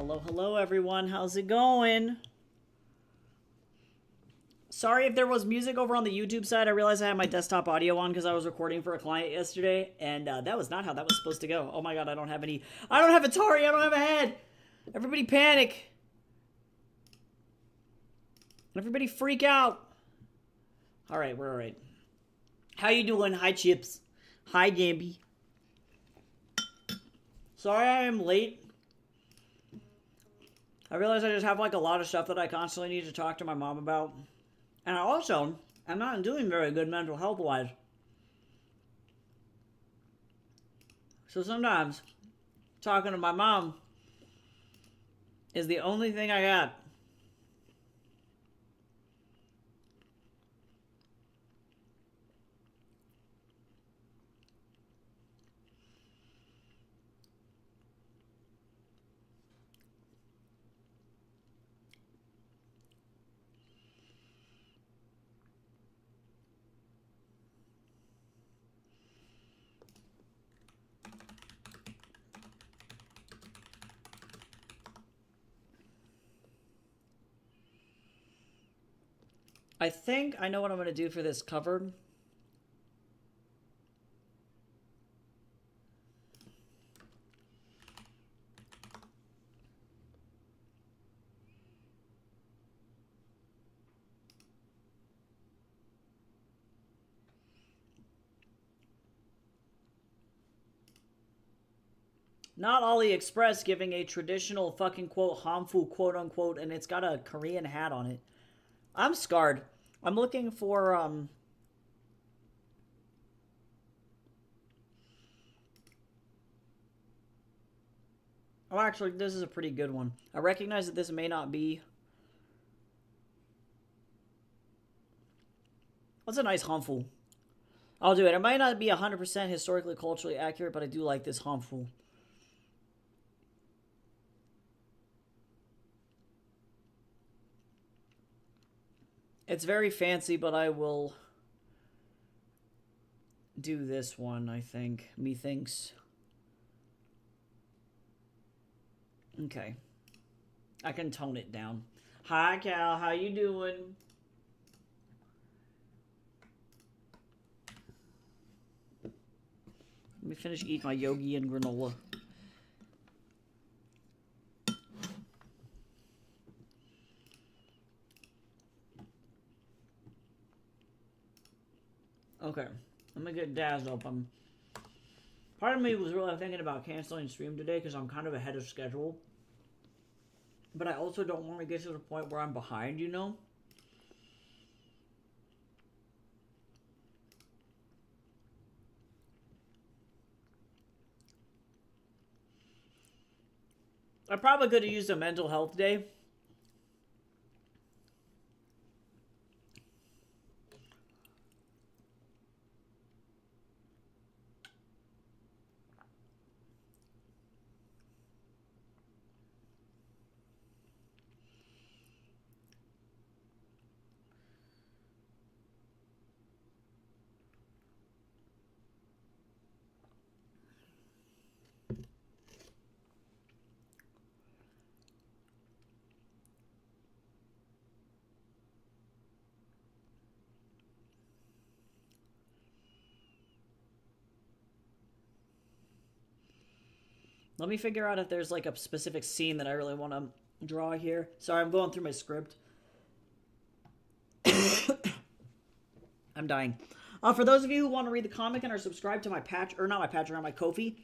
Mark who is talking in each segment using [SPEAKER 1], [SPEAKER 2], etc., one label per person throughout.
[SPEAKER 1] Hello, hello, everyone. How's it going? Sorry if there was music over on the YouTube side. I realized I had my desktop audio on because I was recording for a client yesterday, and that was not how that was supposed to go. Oh my god, I don't have any. I don't have Atari. I don't have a head. Everybody panic. Everybody freak out. All right, we're all right. How you doing? Hi, Chips. Hi, Gamby. Sorry I am late. I realize I just have like a lot of stuff that I constantly need to talk to my mom about. And I also am not doing very good mental health wise. So sometimes talking to my mom is the only thing I got. I think I know what I'm going to do for this cover. Not AliExpress giving a traditional fucking quote Hanfu quote unquote, and it's got a Korean hat on it. I'm scarred. I'm looking for Oh, actually, this is a pretty good one. I recognize that this may not be. What's a nice Hanfu? I'll do it. It might not be 100% historically culturally accurate, but I do like this Hanfu. It's very fancy, but I will do this one, I think. Methinks. Okay. I can tone it down. Hi, Cal. How you doing? Let me finish eating my yogi and granola. Okay. Let me get Daz open. Part of me was really thinking about canceling stream today because I'm kind of ahead of schedule. But I also don't want to get to the point where I'm behind, you know? I probably could have used a mental health day. Let me figure out if there's like a specific scene that I really want to draw here. Sorry, I'm going through my script. I'm dying. For those of you who want to read the comic and are subscribed to my patch, or not my patch, or on my Ko-fi,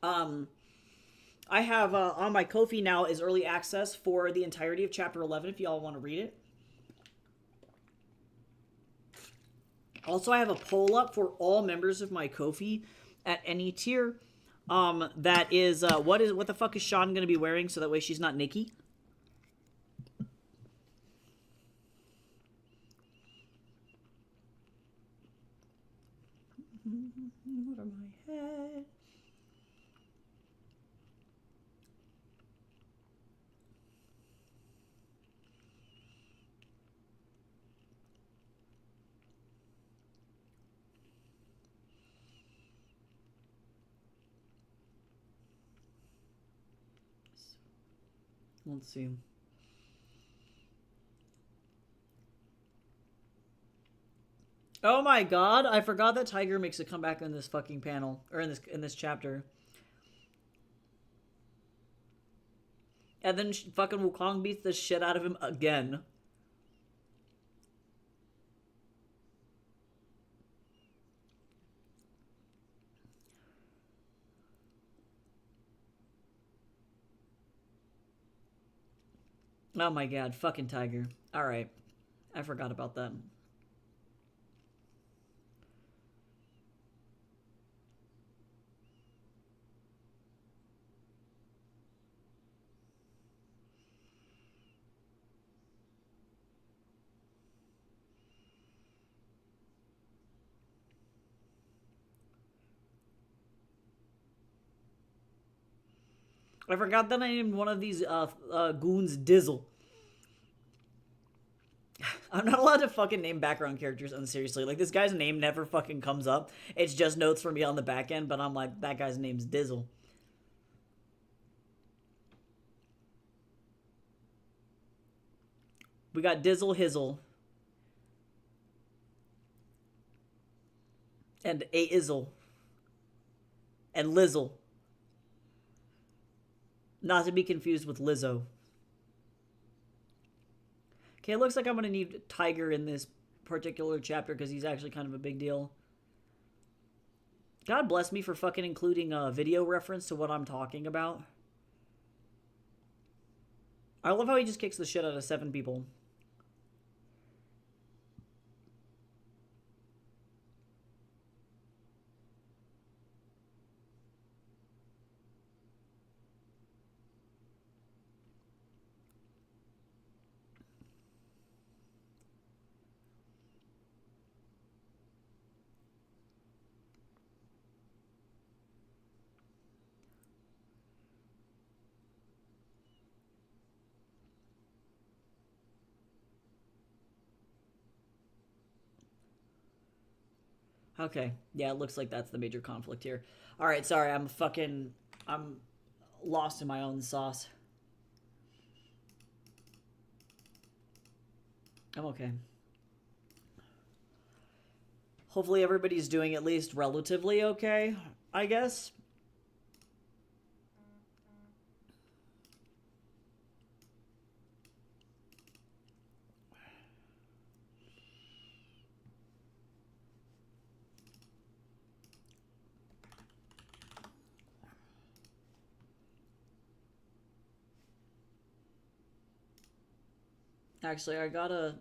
[SPEAKER 1] I have on my Ko-fi now is early access for the entirety of Chapter 11 if y'all want to read it. Also, I have a poll up for all members of my Ko-fi at any tier. That is, what the fuck is Sean gonna be wearing so that way she's not Nikki? Over my head. Let's see. Oh my god, I forgot that Tiger makes a comeback in this fucking panel. Or in this chapter. And then fucking Wukong beats the shit out of him again. Oh my god, fucking Tiger. Alright. I forgot about that. I forgot that I named one of these goons Dizzle. I'm not allowed to fucking name background characters unseriously. Like, this guy's name never fucking comes up. It's just notes for me on the back end, but I'm like, that guy's name's Dizzle. We got Dizzle Hizzle. And A Izzle. And Lizzle. Not to be confused with Lizzo. Okay, it looks like I'm going to need Tiger in this particular chapter because he's actually kind of a big deal. God bless me for fucking including a video reference to what I'm talking about. I love how he just kicks the shit out of 7 people. Okay, yeah, it looks like that's the major conflict here. Alright, sorry, I'm lost in my own sauce. I'm okay. Hopefully everybody's doing at least relatively okay, I guess. Actually, I gotta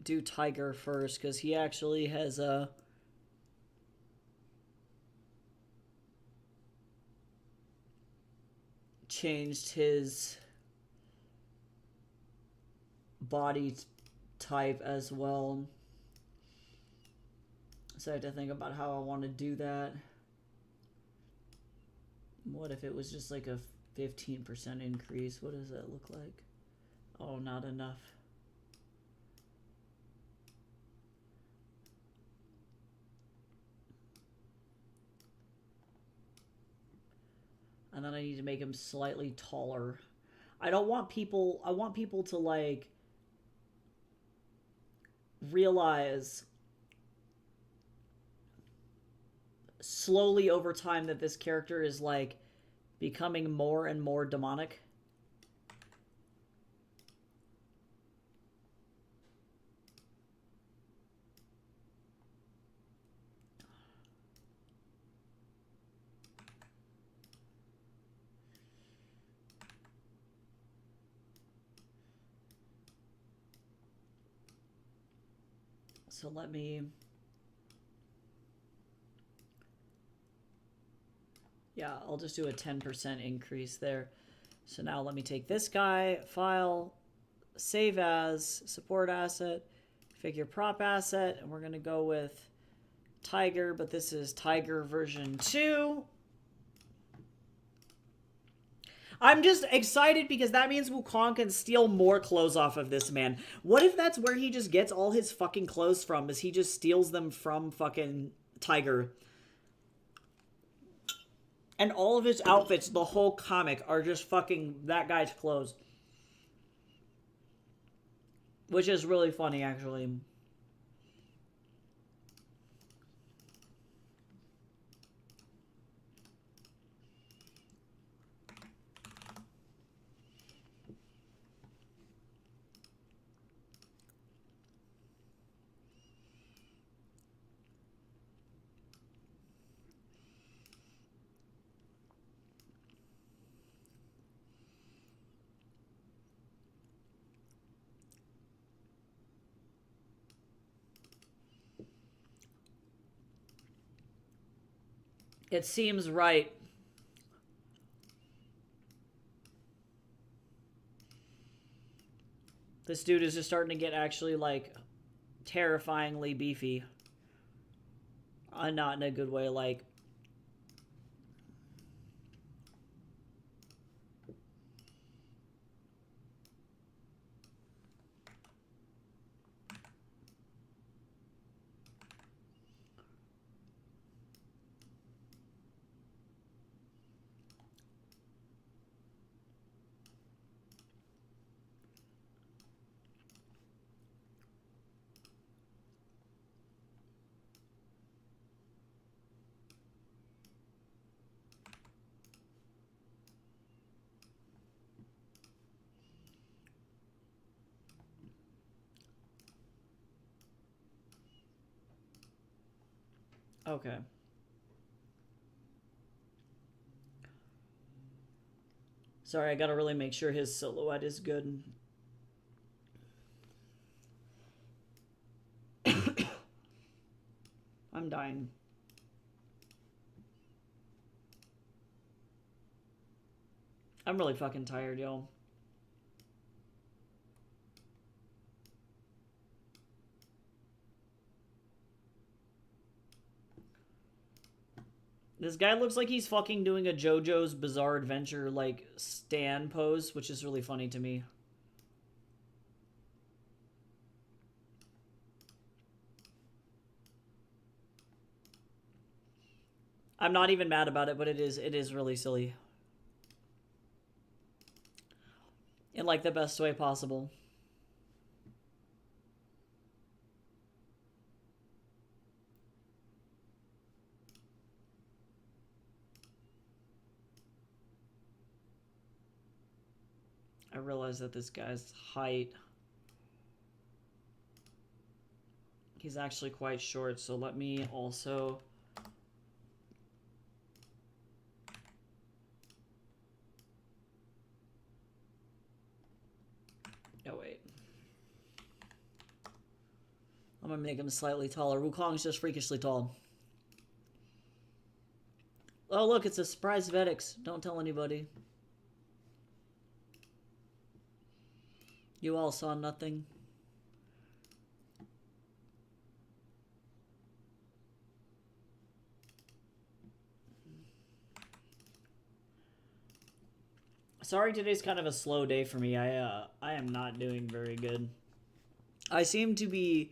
[SPEAKER 1] do Tiger first, because he actually has changed his body type as well. So I have to think about how I want to do that. What if it was just like a 15% increase? What does that look like? Oh, not enough. And then I need to make him slightly taller. I want people to like realize slowly over time that this character is like becoming more and more demonic. So let me... Yeah, I'll just do a 10% increase there. So now let me take this guy, file, save as, support asset, figure prop asset, and we're going to go with Tiger, but this is Tiger version 2. I'm just excited because that means Wukong can steal more clothes off of this man. What if that's where he just gets all his fucking clothes from, is he just steals them from fucking Tiger? And all of his outfits, the whole comic, are just fucking that guy's clothes. Which is really funny, actually. It seems right. This dude is just starting to get actually, like, terrifyingly beefy. Not in a good way, like... Okay. Sorry, I gotta really make sure his silhouette is good. I'm dying. I'm really fucking tired, y'all. This guy looks like he's fucking doing a JoJo's Bizarre Adventure, like, stand pose, which is really funny to me. I'm not even mad about it, but it is really silly. In, like, the best way possible. I realize that this guy's height... He's actually quite short, so let me also... Oh, wait. I'm gonna make him slightly taller. Wukong's just freakishly tall. Oh, look, it's a surprise Vedix. Don't tell anybody. You all saw nothing. Sorry, today's kind of a slow day for me. I am not doing very good. I seem to be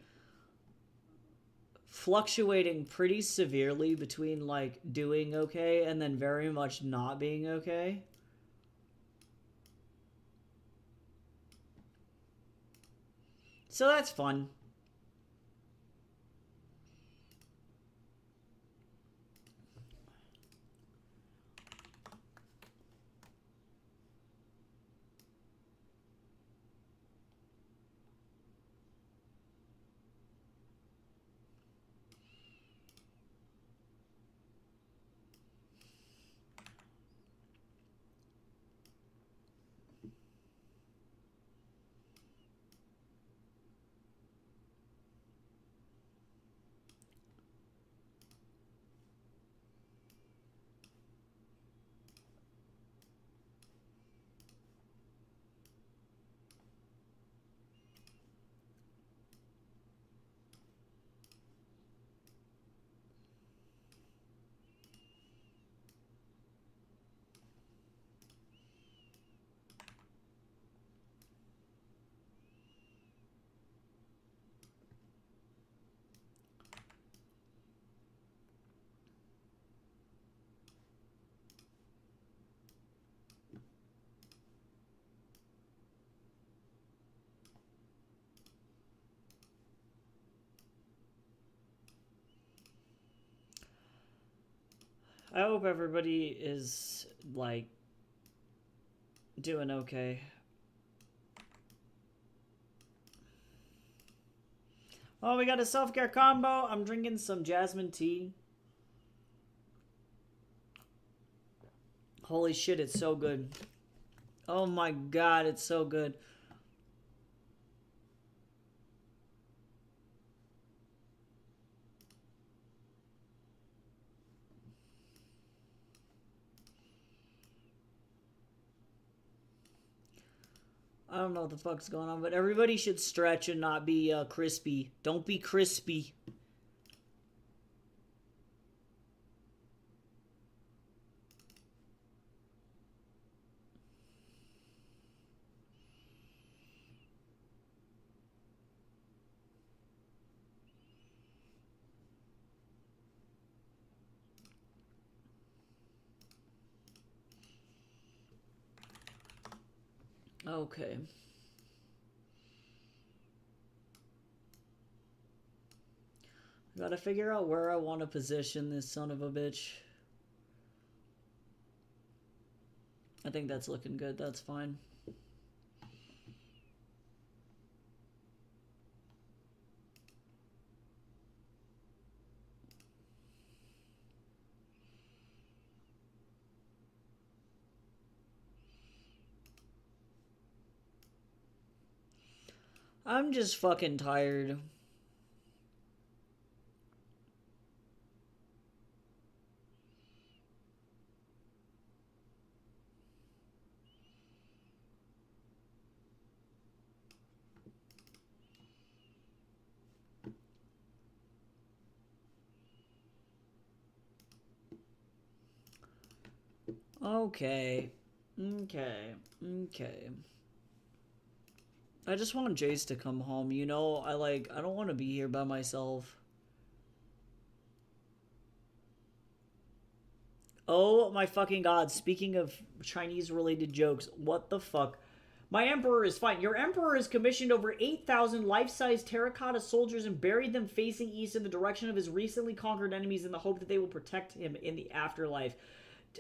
[SPEAKER 1] fluctuating pretty severely between, like, doing okay and then very much not being okay. So that's fun. I hope everybody is, like, doing okay. Oh, we got a self-care combo. I'm drinking some jasmine tea. Holy shit, it's so good. Oh my god, it's so good. I don't know what the fuck's going on, but everybody should stretch and not be crispy. Don't be crispy. Okay. Gotta figure out where I want to position this son of a bitch. I think that's looking good. That's fine. I'm just fucking tired. Okay. Okay. Okay. I just want Jace to come home, you know? I don't want to be here by myself. Oh my fucking god, speaking of Chinese related jokes, what the fuck? My emperor is fine. Your emperor has commissioned over 8,000 life-size terracotta soldiers and buried them facing east in the direction of his recently conquered enemies in the hope that they will protect him in the afterlife.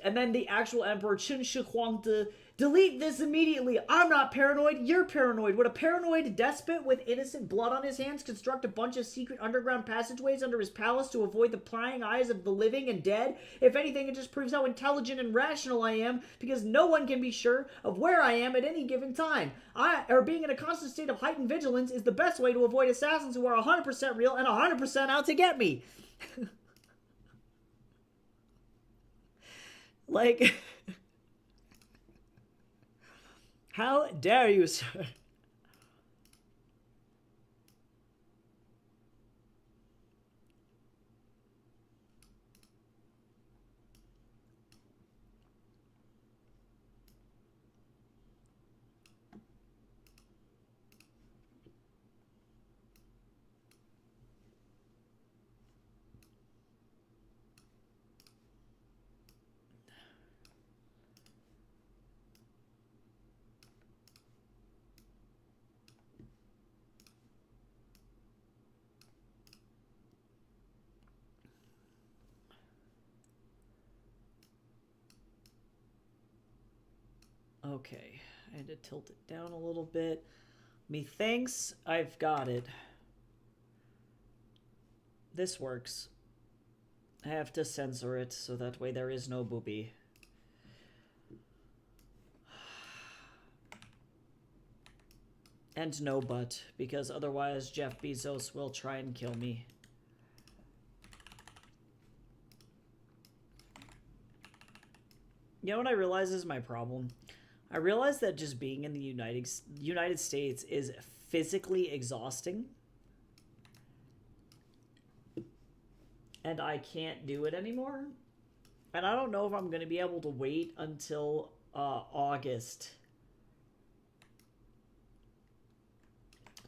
[SPEAKER 1] And then the actual emperor, Chen Shi Huangdi, delete this immediately. I'm not paranoid, you're paranoid. Would a paranoid despot with innocent blood on his hands construct a bunch of secret underground passageways under his palace to avoid the prying eyes of the living and dead? If anything, it just proves how intelligent and rational I am, because no one can be sure of where I am at any given time. Being in a constant state of heightened vigilance is the best way to avoid assassins who are 100% real and 100% out to get me. Like, how dare you, sir? Okay, I had to tilt it down a little bit. Methinks I've got it. This works. I have to censor it so that way there is no booby. And no but, because otherwise Jeff Bezos will try and kill me. You know what I realize is my problem? I realize that just being in the United States is physically exhausting. And I can't do it anymore. And I don't know if I'm going to be able to wait until August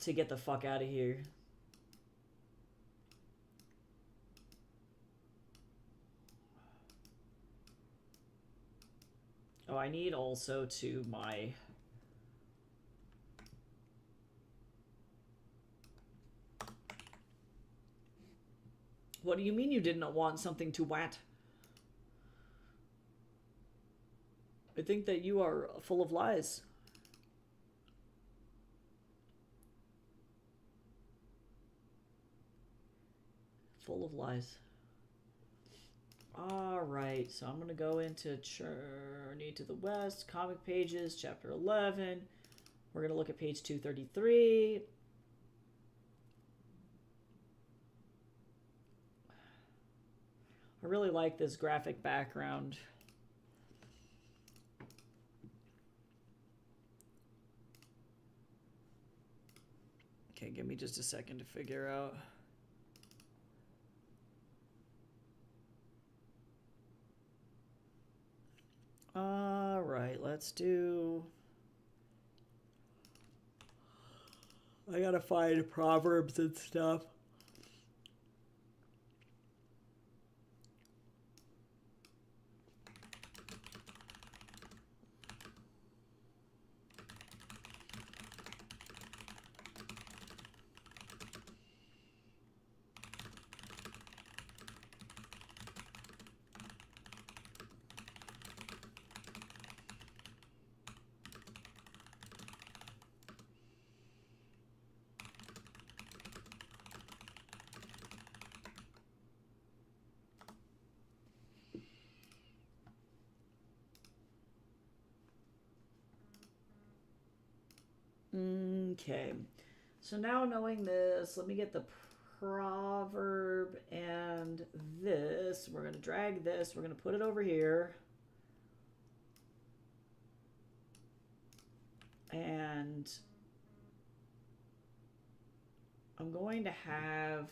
[SPEAKER 1] to get the fuck out of here. Oh, I need also to my... What do you mean you did not want something to wat? I think that you are full of lies. Full of lies. Alright, so I'm going to go into Journey to the West, Comic Pages, Chapter 11. We're going to look at page 233. I really like this graphic background. Okay, give me just a second to figure out. All right, let's do... I gotta find Proverbs and stuff. Okay, so now knowing this, let me get the proverb and this. We're going to drag this. We're going to put it over here. And I'm going to have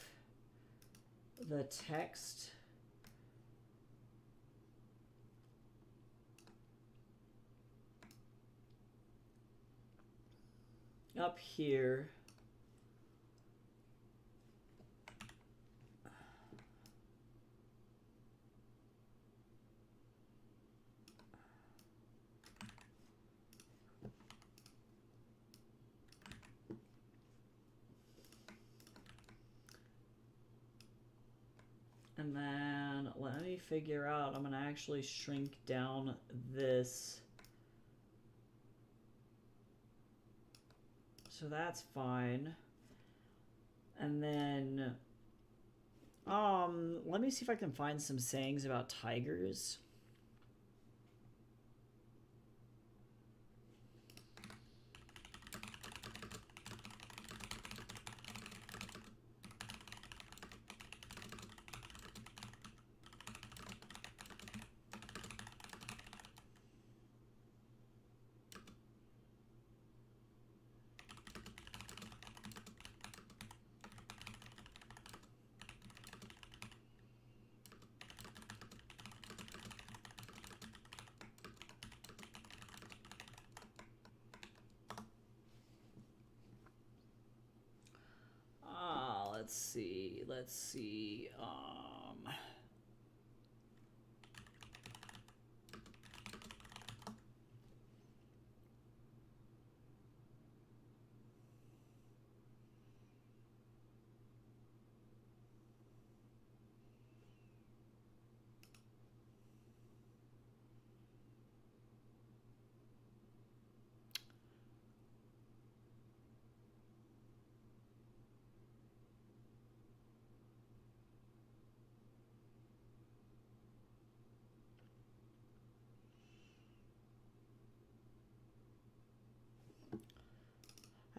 [SPEAKER 1] the text up here. And then let me figure out, I'm going to actually shrink down this. So that's fine. And then, let me see if I can find some sayings about tigers. Let's see.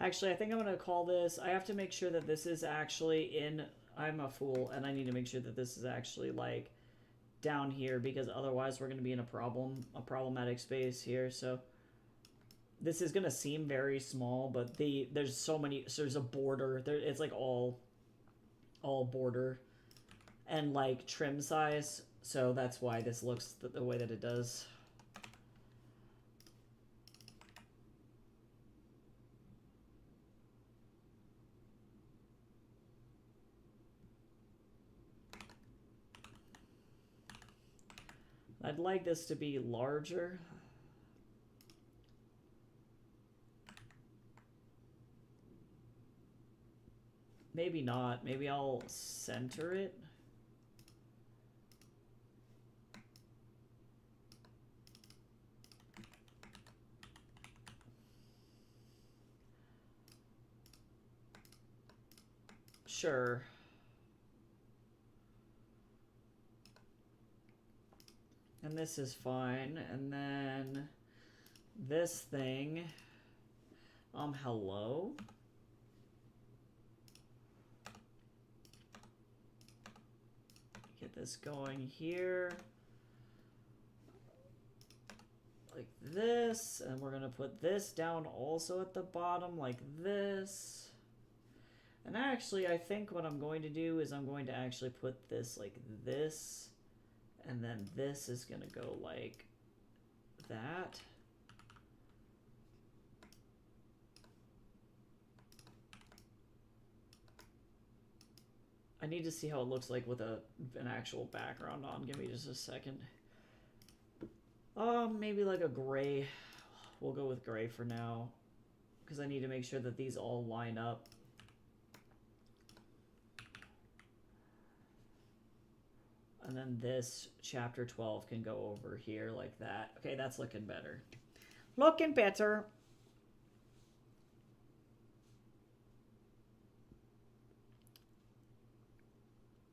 [SPEAKER 1] Actually, I think I'm going to call this, I have to make sure that this is actually in, I'm a fool, and I need to make sure that this is actually, like, down here, because otherwise we're going to be in a problematic space here, so this is going to seem very small, but there's so many, so there's a border, it's like all border, and, like, trim size, so that's why this looks the way that it does. I'd like this to be larger. Maybe not. Maybe I'll center it. Sure. And this is fine. And then this thing. Hello? Get this going here. Like this. And we're gonna put this down also at the bottom like this. And actually, I think what I'm going to do is I'm going to actually put this like this. And then this is gonna go like that. I need to see how it looks like with an actual background on. Give me just a second. Maybe like a gray. We'll go with gray for now, because I need to make sure that these all line up. And then this chapter 12 can go over here like that. Okay, that's looking better. Looking better.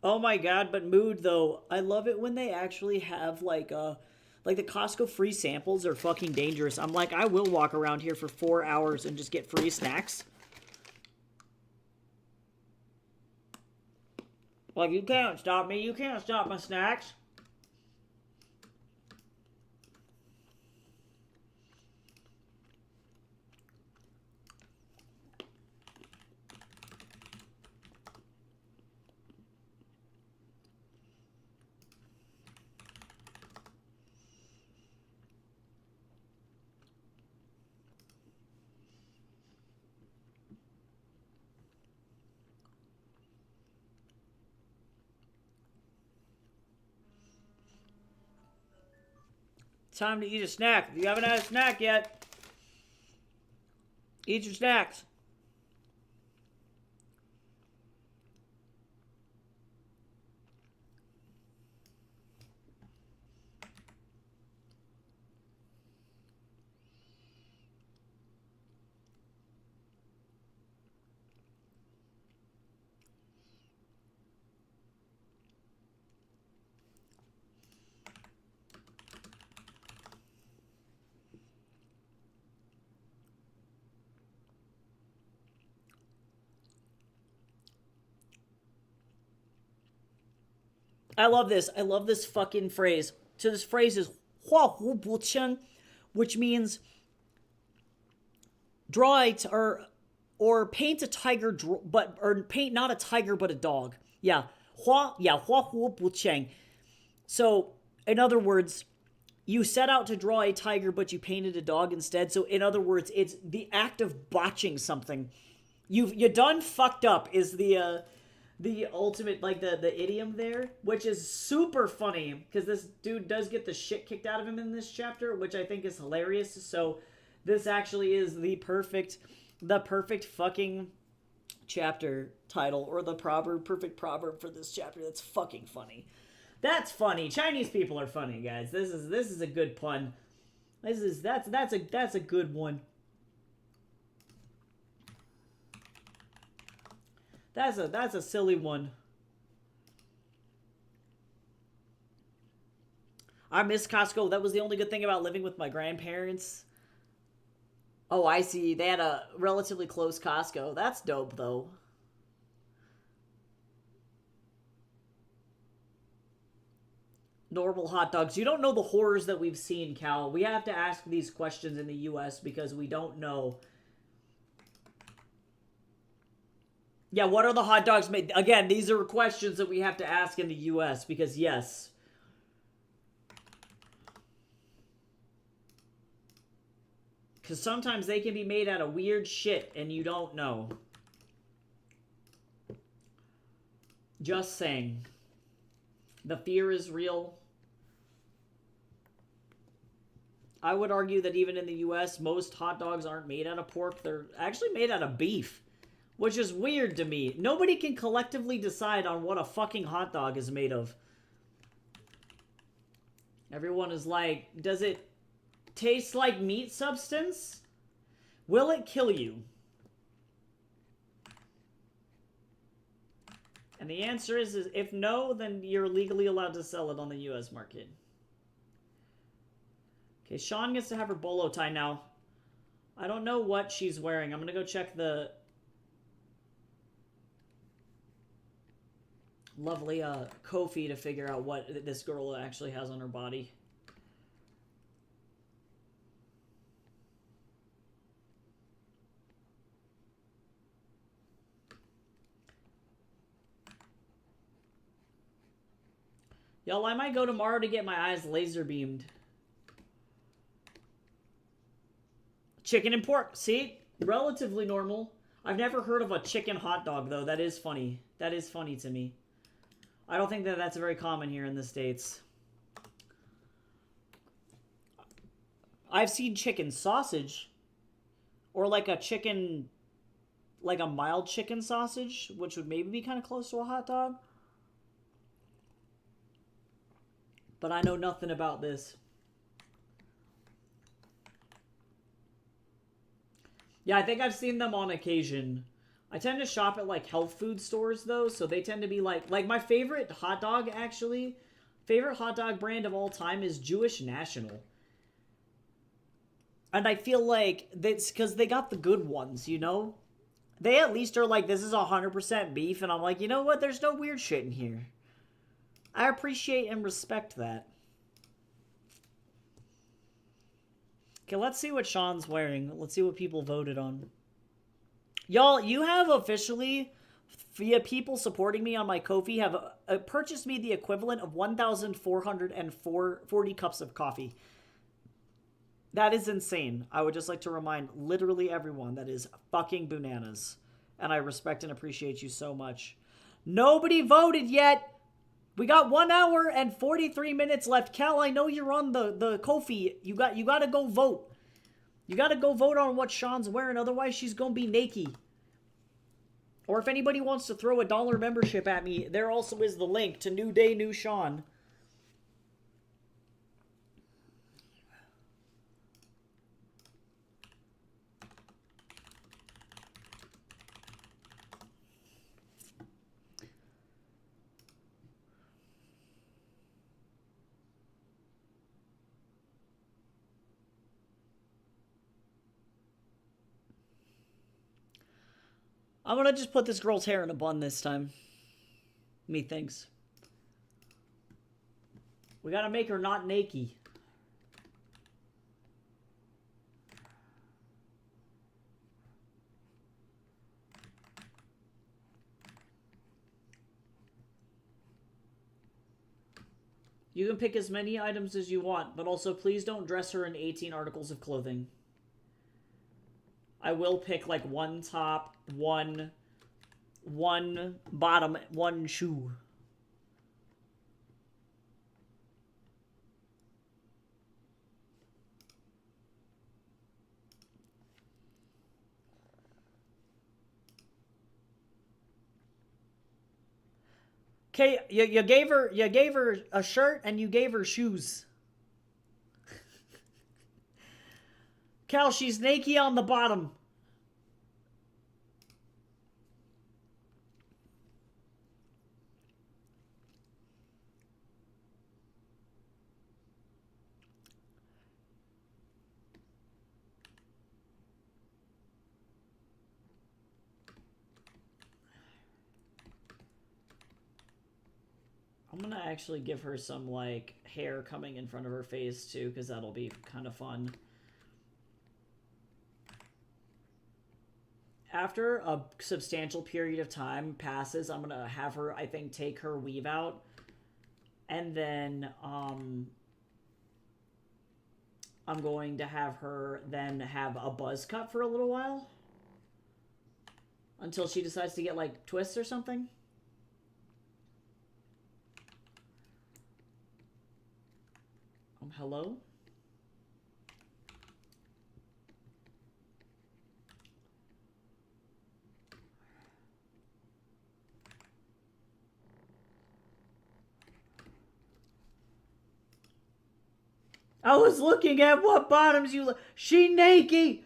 [SPEAKER 1] Oh my god, but Mood though, I love it when they actually have like the Costco free samples are fucking dangerous. I'm like, I will walk around here for 4 hours and just get free snacks. Like, you can't stop me. You can't stop my snacks. Time to eat a snack. If you haven't had a snack yet, eat your snacks. I love this. I love this fucking phrase. So this phrase is hua hu bu chen, which means draw it or paint a tiger, or paint not a tiger but a dog. Yeah, hua hu bu chen. So in other words, you set out to draw a tiger but you painted a dog instead. So in other words, it's the act of botching something. You done fucked up is the ultimate, like, the idiom there, which is super funny, because this dude does get the shit kicked out of him in this chapter, which I think is hilarious. So this actually is the perfect fucking chapter title, or the perfect proverb for this chapter. That's fucking funny. That's funny. Chinese people are funny, guys. This is a good pun. That's a good one. That's a silly one. I miss Costco. That was the only good thing about living with my grandparents. Oh, I see. They had a relatively close Costco. That's dope, though. Normal hot dogs. You don't know the horrors that we've seen, Cal. We have to ask these questions in the U.S. because we don't know. Yeah, what are the hot dogs made? Again, these are questions that we have to ask in the U.S. because, yes. Because sometimes they can be made out of weird shit and you don't know. Just saying. The fear is real. I would argue that even in the U.S., most hot dogs aren't made out of pork. They're actually made out of beef. Which is weird to me. Nobody can collectively decide on what a fucking hot dog is made of. Everyone is like, does it taste like meat substance? Will it kill you? And the answer is if no, then you're legally allowed to sell it on the US market. Okay, Sean gets to have her bolo tie now. I don't know what she's wearing. I'm going to go check the lovely Ko-fi to figure out what this girl actually has on her body. Y'all, I might go tomorrow to get my eyes laser beamed. Chicken and pork. See? Relatively normal. I've never heard of a chicken hot dog, though. That is funny. That is funny to me. I don't think that that's very common here in the States. I've seen chicken sausage. Or like a chicken... Like a mild chicken sausage, which would maybe be kind of close to a hot dog. But I know nothing about this. Yeah, I think I've seen them on occasion. I tend to shop at like health food stores though, so they tend to be like my favorite hot dog actually, favorite hot dog brand of all time is Jewish National. And I feel like that's because they got the good ones, you know? They at least are like, this is 100% beef, and I'm like, you know what? There's no weird shit in here. I appreciate and respect that. Okay, let's see what Sean's wearing. Let's see what people voted on. Y'all, you have officially, via people supporting me on my Ko-fi, have purchased me the equivalent of 1,440 cups of coffee. That is insane. I would just like to remind literally everyone that is fucking bananas. And I respect and appreciate you so much. Nobody voted yet. We got 1 hour and 43 minutes left. Cal, I know you're on the Ko-fi. You got to go vote. You got to go vote on what Sean's wearing. Otherwise, she's going to be naked. Or if anybody wants to throw a $1 membership at me, there also is the link to New Day, New Sean. I'm gonna just put this girl's hair in a bun this time. Methinks. We gotta make her not naked. You can pick as many items as you want, but also please don't dress her in 18 articles of clothing. I will pick like one top, one bottom, one shoe. Okay, you gave her a shirt and you gave her shoes. Cal, she's naked on the bottom. I'm gonna actually give her some, like, hair coming in front of her face, too, because that'll be kind of fun. After a substantial period of time passes, I'm gonna have her, I think, take her weave out. And then, I'm going to have her then have a buzz cut for a little while. Until she decides to get, like, twists or something. Hello? I was looking at what bottoms you... She naked!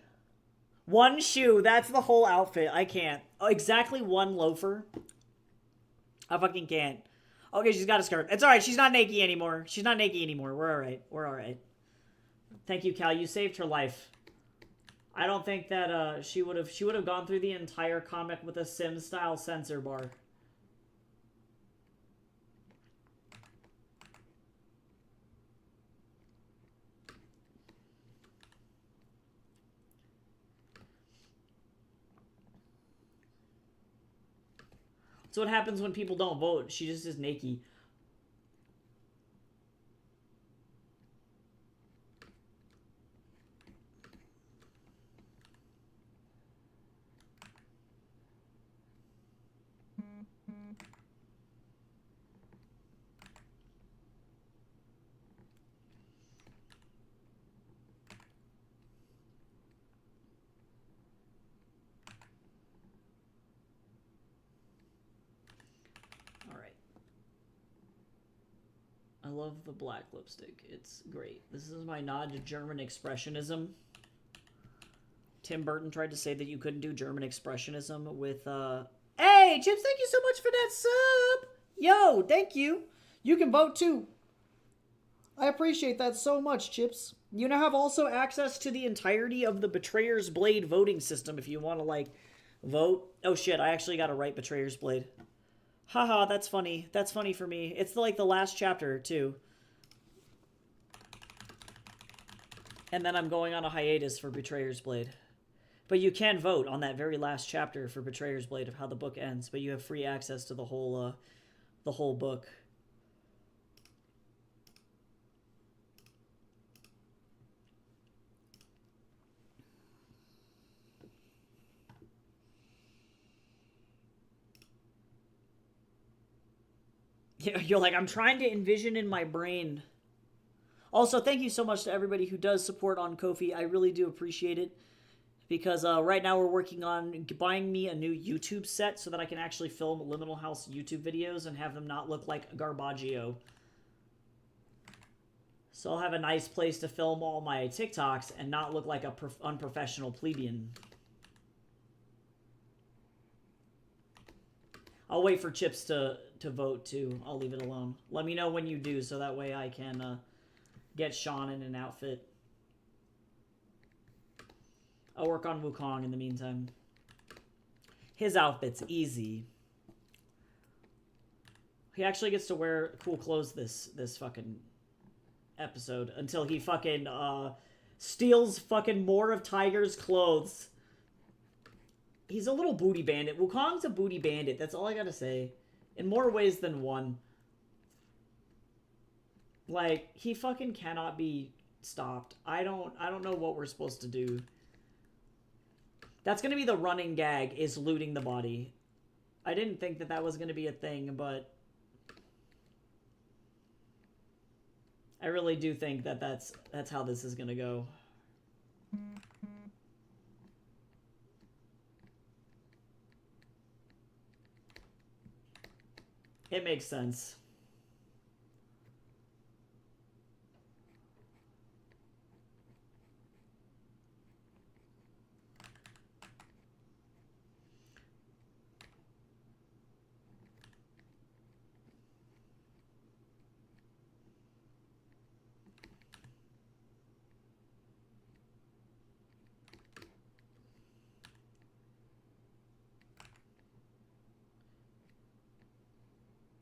[SPEAKER 1] One shoe. That's the whole outfit. I can't. Exactly one loafer. I fucking can't. Okay, she's got a skirt. It's alright, she's not naked anymore. She's not naked anymore. We're alright. We're alright. Thank you, Cal. You saved her life. I don't think that she would have gone through the entire comic with a Sim style censor bar. So what happens when people don't vote? She just is naked. I love the black lipstick. It's great. This is my nod to German Expressionism. Tim Burton tried to say that you couldn't do German Expressionism with, Hey, Chips, thank you so much for that sub! Yo, thank you! You can vote too. I appreciate that so much, Chips. You now have also access to the entirety of the Betrayer's Blade voting system if you want to, like, vote. Oh shit, I actually gotta write Betrayer's Blade. Haha, that's funny. That's funny for me. It's like the last chapter, too. And then I'm going on a hiatus for Betrayer's Blade. But you can vote on that very last chapter for Betrayer's Blade of how the book ends, but you have free access to the whole book. You're like, I'm trying to envision in my brain. Also, thank you so much to everybody who does support on Ko-fi. I really do appreciate it. Because right now we're working on buying me a new YouTube set so that I can actually film Liminal House YouTube videos and have them not look like Garbaggio. So I'll have a nice place to film all my TikToks and not look like a unprofessional plebeian. I'll wait for Chips to vote, too. I'll leave it alone. Let me know when you do, so that way I can get Sean in an outfit. I'll work on Wukong in the meantime. His outfit's easy. He actually gets to wear cool clothes this fucking episode until he fucking steals fucking more of Tiger's clothes. He's a little booty bandit. Wukong's a booty bandit. That's all I gotta say. In more ways than one. Like, he fucking cannot be stopped. I don't know what we're supposed to do. That's gonna be the running gag, is looting the body. I didn't think that was gonna be a thing, but I really do think that that's how this is gonna go. It makes sense.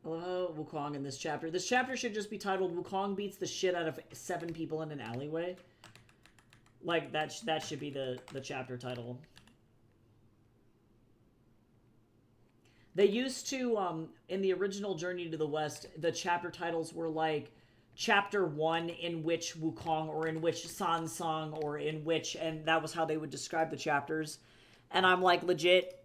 [SPEAKER 1] I love how Wukong in this chapter. This chapter should just be titled Wukong beats the shit out of 7 people in an alleyway. Like, that should be the chapter title. They used to, in the original Journey to the West, the chapter titles were like, Chapter 1 in which Wukong, or in which Sansang, or in which, and that was how they would describe the chapters. And I'm like, legit...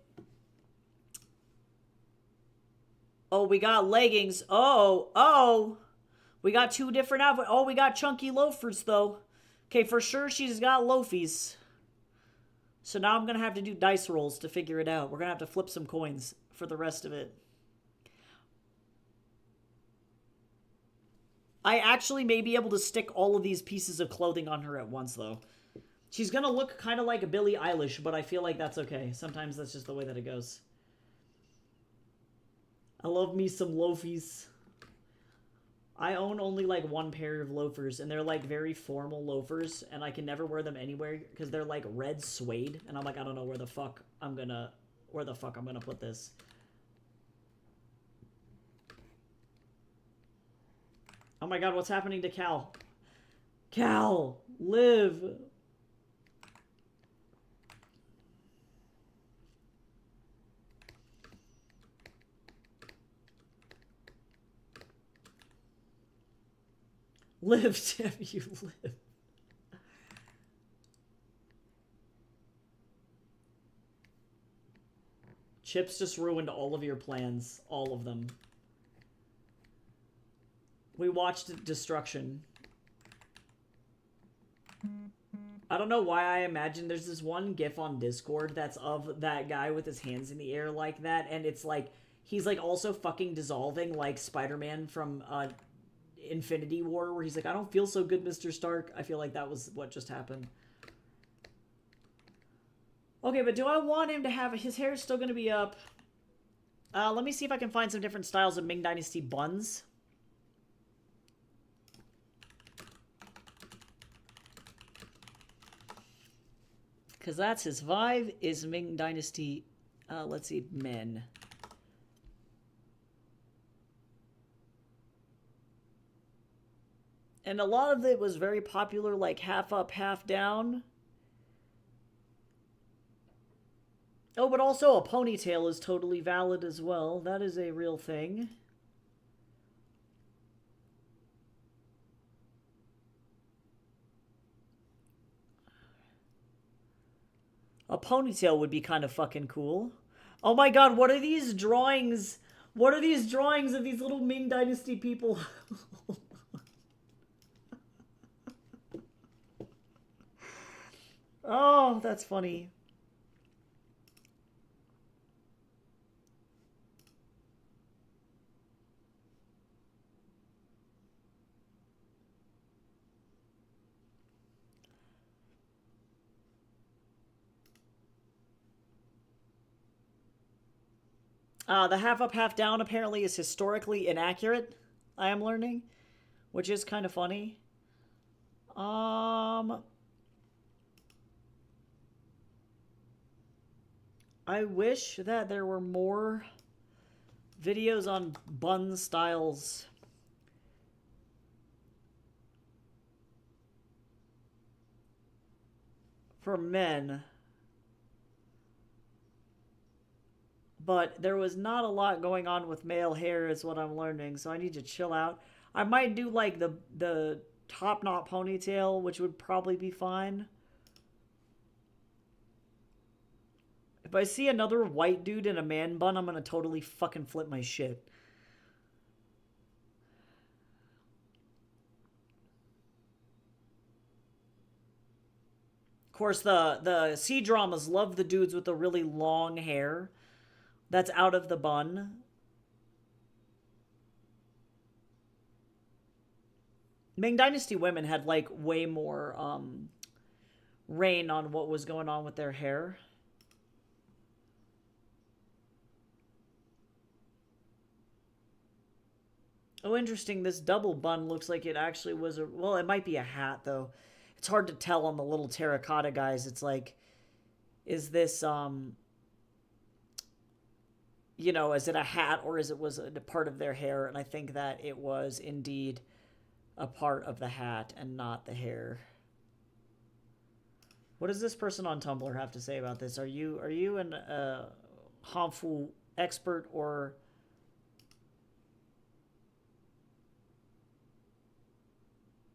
[SPEAKER 1] Oh, we got leggings. Oh. We got 2 different outfits. Oh, we got chunky loafers, though. Okay, for sure she's got loafies. So now I'm going to have to do dice rolls to figure it out. We're going to have to flip some coins for the rest of it. I actually may be able to stick all of these pieces of clothing on her at once, though. She's going to look kind of like a Billie Eilish, but I feel like that's okay. Sometimes that's just the way that it goes. I love me some loafies. I own only like one pair of loafers, and they're like very formal loafers, and I can never wear them anywhere because they're like red suede, and I'm like, I don't know where the fuck I'm gonna put this. Oh my god, what's happening to Cal? Cal, live. Live, Tim, you live. Chips just ruined all of your plans. All of them. We watched destruction. I don't know why I imagine there's this one gif on Discord that's of that guy with his hands in the air like that, and it's like, he's like also fucking dissolving like Spider-Man from Infinity War, where he's like, I don't feel so good, Mr. Stark. I feel like that was what just happened. Okay, but do I want him to have... His hair is still going to be up. Let me see if I can find some different styles of Ming Dynasty buns. Because that's his vibe, is Ming Dynasty... let's see, men. And a lot of it was very popular, like half up, half down. Oh, but also a ponytail is totally valid as well. That is a real thing. A ponytail would be kind of fucking cool. Oh my god, what are these drawings? What are these drawings of these little Ming Dynasty people? Oh, that's funny. The half up, half down apparently is historically inaccurate, I am learning, which is kind of funny. I wish that there were more videos on bun styles. For men. But there was not a lot going on with male hair is what I'm learning, so I need to chill out. I might do like the top knot ponytail, which would probably be fine. If I see another white dude in a man bun, I'm gonna totally fucking flip my shit. Of course, the C-dramas love the dudes with the really long hair that's out of the bun. Ming Dynasty women had like way more reign on what was going on with their hair. Oh, interesting. This double bun looks like it actually was a... Well, it might be a hat, though. It's hard to tell on the little terracotta guys. It's like, is this, you know, is it a hat or is it was a part of their hair? And I think that it was indeed a part of the hat and not the hair. What does this person on Tumblr have to say about this? Are you an Hanfu expert or...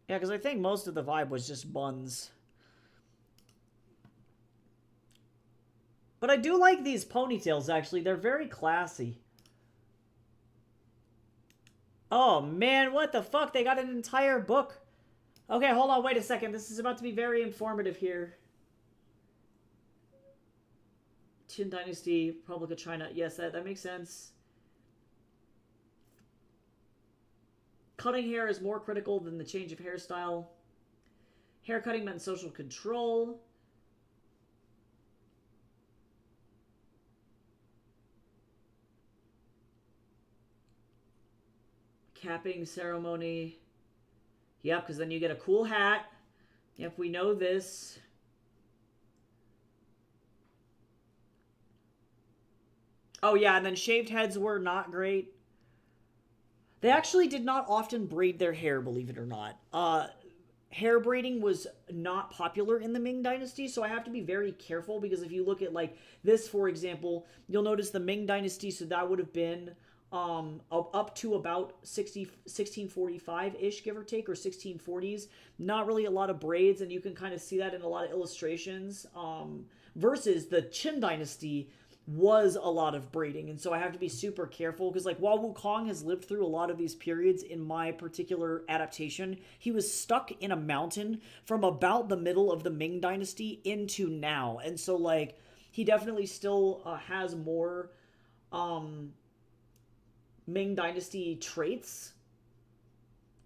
[SPEAKER 1] Yeah, because I think most of the vibe was just buns. But I do like these ponytails, actually. They're very classy. Oh, man, what the fuck? They got an entire book. Okay, hold on, wait a second. This is about to be very informative here. Qin Dynasty, Republic of China. Yes, that makes sense. Cutting hair is more critical than the change of hairstyle. Haircutting meant social control. Capping ceremony. Yep, because then you get a cool hat. Yep, we know this. Oh, yeah, and then shaved heads were not great. They actually did not often braid their hair, believe it or not. Hair braiding was not popular in the Ming Dynasty, so I have to be very careful because if you look at, like, this, for example, you'll notice the Ming Dynasty, so that would have been up to about 1645-ish, give or take, or 1640s. Not really a lot of braids, and you can kind of see that in a lot of illustrations. Versus the Qin Dynasty was a lot of braiding, and so I have to be super careful because, like, while Wukong has lived through a lot of these periods in my particular adaptation, he was stuck in a mountain from about the middle of the Ming Dynasty into now, and so, like, he definitely still has more Ming Dynasty traits.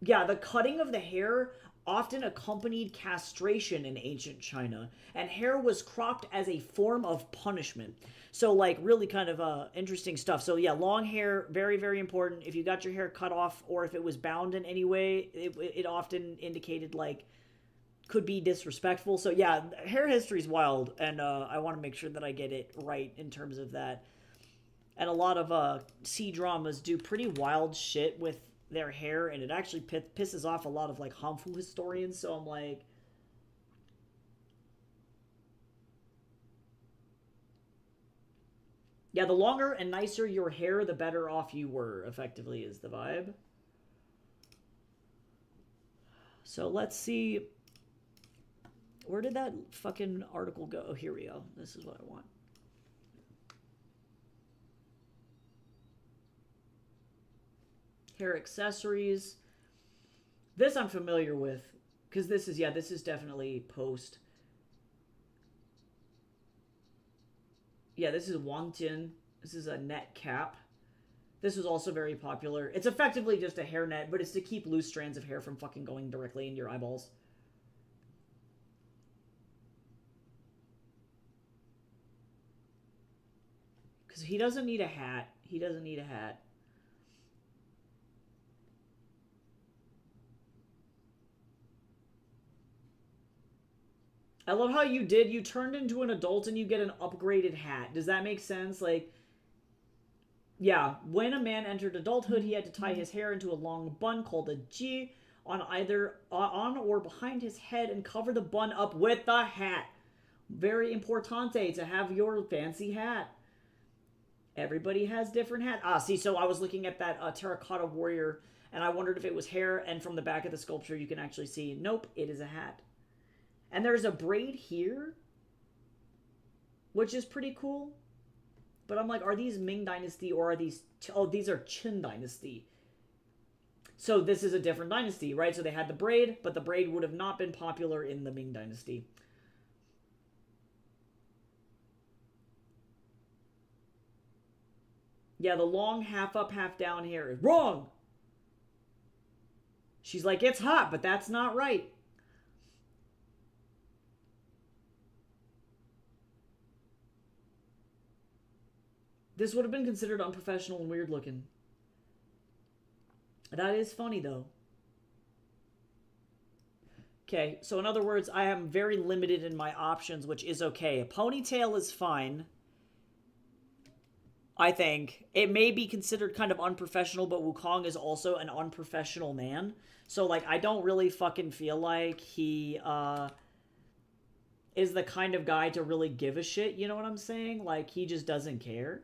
[SPEAKER 1] Yeah, the cutting of the hair often accompanied castration in ancient China, and hair was cropped as a form of punishment. So, like, really kind of interesting stuff. So, yeah, long hair, very, very important. If you got your hair cut off or if it was bound in any way, it often indicated, like, could be disrespectful. So, yeah, hair history is wild, and I want to make sure that I get it right in terms of that. And a lot of C-dramas do pretty wild shit with their hair, and it actually pisses off a lot of, like, Hanfu historians, so I'm like... Yeah, the longer and nicer your hair, the better off you were, effectively, is the vibe. So let's see... Where did that fucking article go? Oh, here we go. This is what I want. Hair accessories. This I'm familiar with, because this is, yeah, this is definitely post. Yeah, this is Wangtian. This is a net cap. This was also very popular. It's effectively just a hairnet, but it's to keep loose strands of hair from fucking going directly into your eyeballs. Because he doesn't need a hat. He doesn't need a hat. I love how you turned into an adult and you get an upgraded hat. Does that make sense? Like, yeah, when a man entered adulthood, he had to tie his hair into a long bun called a ji on either on or behind his head and cover the bun up with the hat. Very importante to have your fancy hat. Everybody has different hats. Ah, see, so I was looking at that terracotta warrior and I wondered if it was hair, and from the back of the sculpture you can actually see, nope, it is a hat. And there's a braid here, which is pretty cool. But I'm like, are these Ming Dynasty or are these... Oh, these are Qin Dynasty. So this is a different dynasty, right? So they had the braid, but the braid would have not been popular in the Ming Dynasty. Yeah, the long half up, half down hair is wrong. She's like, it's hot, but that's not right. This would have been considered unprofessional and weird looking. That is funny, though. Okay, so in other words, I am very limited in my options, which is okay. A ponytail is fine. I think. It may be considered kind of unprofessional, but Wukong is also an unprofessional man. So, like, I don't really fucking feel like he, is the kind of guy to really give a shit, you know what I'm saying? Like, he just doesn't care.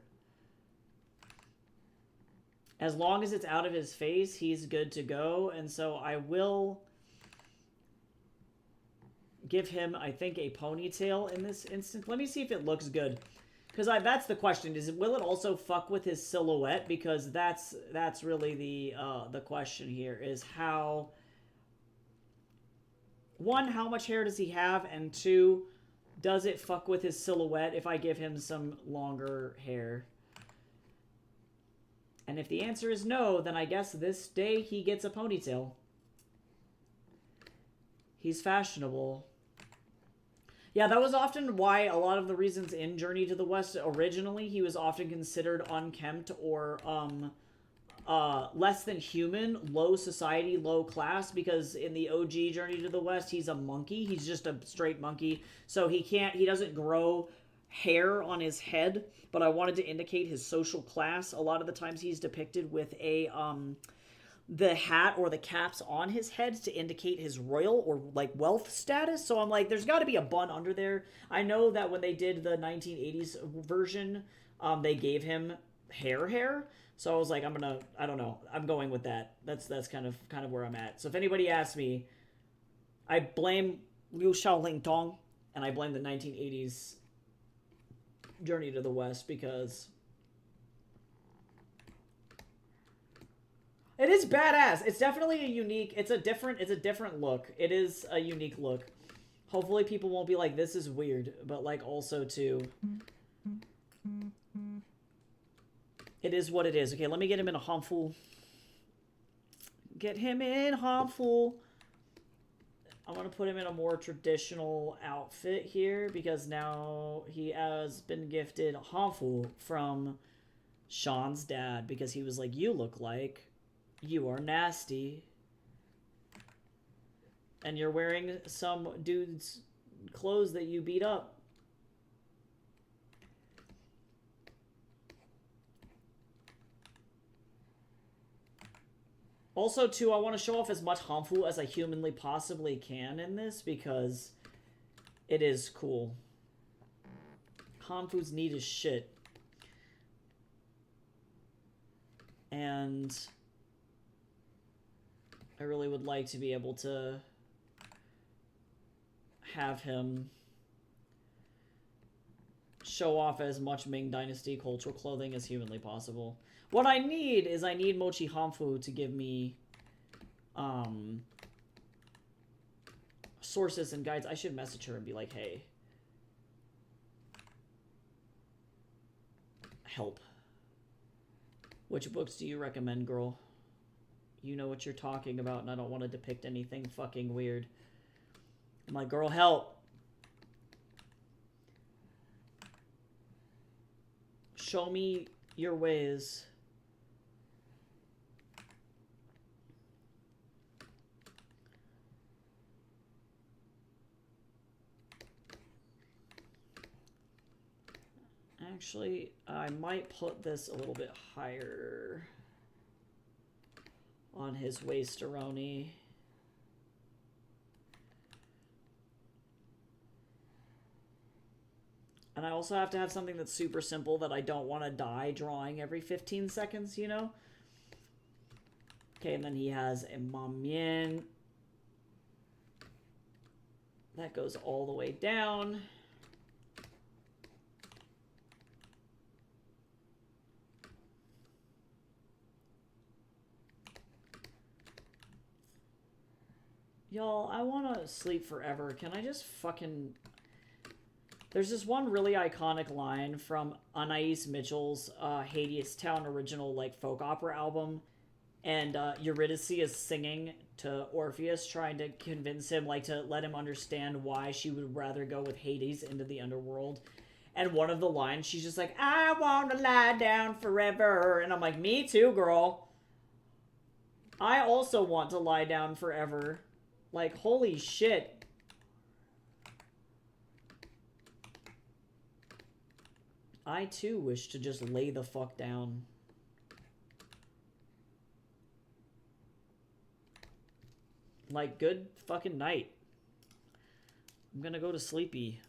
[SPEAKER 1] As long as it's out of his face, he's good to go. And so I will give him, I think, a ponytail in this instance. Let me see if it looks good. Because that's the question. Will it also fuck with his silhouette? Because that's really the question here. Is how... One, how much hair does he have? And two, does it fuck with his silhouette if I give him some longer hair? And if the answer is no, then I guess this day he gets a ponytail. He's fashionable. Yeah, that was often why a lot of the reasons in Journey to the West originally he was often considered unkempt or less than human, low society, low class, because in the OG Journey to the West, he's a monkey. He's just a straight monkey. So he doesn't grow hair on his head, but I wanted to indicate his social class. A lot of the times he's depicted with the hat or the caps on his head to indicate his royal or like wealth status. So I'm like, there's got to be a bun under there. I know that when they did the 1980s version, they gave him hair. So I was like, I don't know. I'm going with that. That's kind of where I'm at. So if anybody asks me, I blame Liu Xiaoling Tong and I blame the 1980s Journey to the West because it is badass. It's definitely it's a different look. It is a unique look. Hopefully people won't be like, this is weird, but like also too, it is what it is. Okay, let me get him in a harmful. Get him in harmful. I'm going to put him in a more traditional outfit here because now he has been gifted harmful from Sean's dad because he was like, you look like you are nasty. And you're wearing some dude's clothes that you beat up. Also, too, I want to show off as much Hanfu as I humanly possibly can in this because it is cool. Hanfu's neat as shit. And I really would like to be able to have him show off as much Ming Dynasty cultural clothing as humanly possible. What I need is Mochi Hanfu to give me sources and guides. I should message her and be like, hey, help. Which books do you recommend, girl? You know what you're talking about, and I don't want to depict anything fucking weird. I'm like, girl, help. Show me your ways. Actually, I might put this a little bit higher on his waist-a-roni. And I also have to have something that's super simple that I don't want to die drawing every 15 seconds, you know? Okay, and then he has a Mamien. That goes all the way down. Y'all, I want to sleep forever. Can I just fucking... There's this one really iconic line from Anais Mitchell's Hadestown original, like, folk opera album. And Eurydice is singing to Orpheus, trying to convince him, like, to let him understand why she would rather go with Hades into the underworld. And one of the lines, she's just like, I want to lie down forever. And I'm like, me too, girl. I also want to lie down forever. Like, holy shit. I, too, wish to just lay the fuck down. Like, good fucking night. I'm gonna go to sleepy.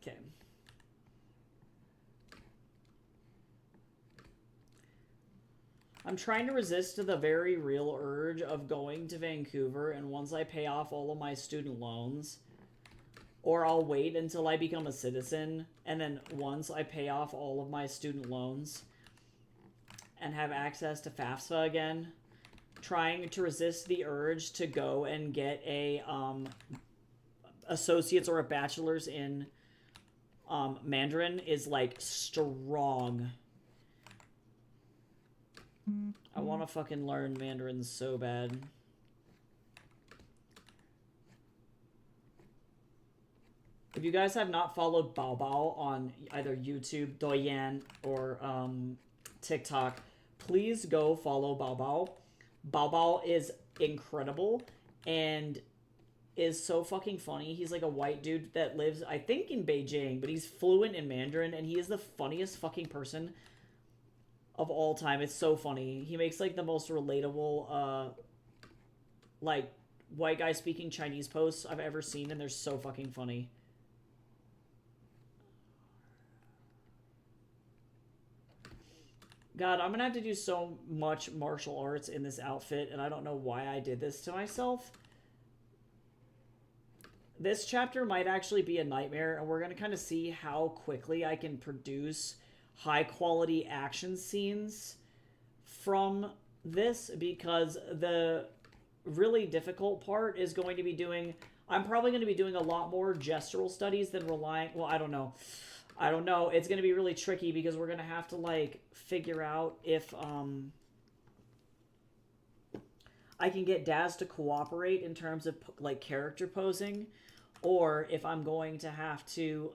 [SPEAKER 1] Okay. I'm trying to resist the very real urge of going to Vancouver, and once I pay off all of my student loans, or I'll wait until I become a citizen, and then once I pay off all of my student loans and have access to FAFSA again, trying to resist the urge to go and get a associate's or a bachelor's in Mandarin is like strong. I want to fucking learn Mandarin so bad. If you guys have not followed Bao Bao on either YouTube, Douyin, or TikTok, please go follow Bao Bao. Bao Bao is incredible and is so fucking funny. He's like a white dude that lives, I think, in Beijing, but he's fluent in Mandarin, and he is the funniest fucking person of all time. It's so funny. He makes like the most relatable, like, white guy speaking Chinese posts I've ever seen, and they're so fucking funny. God, I'm gonna have to do so much martial arts in this outfit, and I don't know why I did this to myself. This chapter might actually be a nightmare, and we're gonna kind of see how quickly I can produce high-quality action scenes from this, because the really difficult part is going to be doing... I'm probably going to be doing a lot more gestural studies than relying... Well, I don't know. It's going to be really tricky because we're going to have to, like, figure out if, I can get Daz to cooperate in terms of, like, character posing, or if I'm going to have to,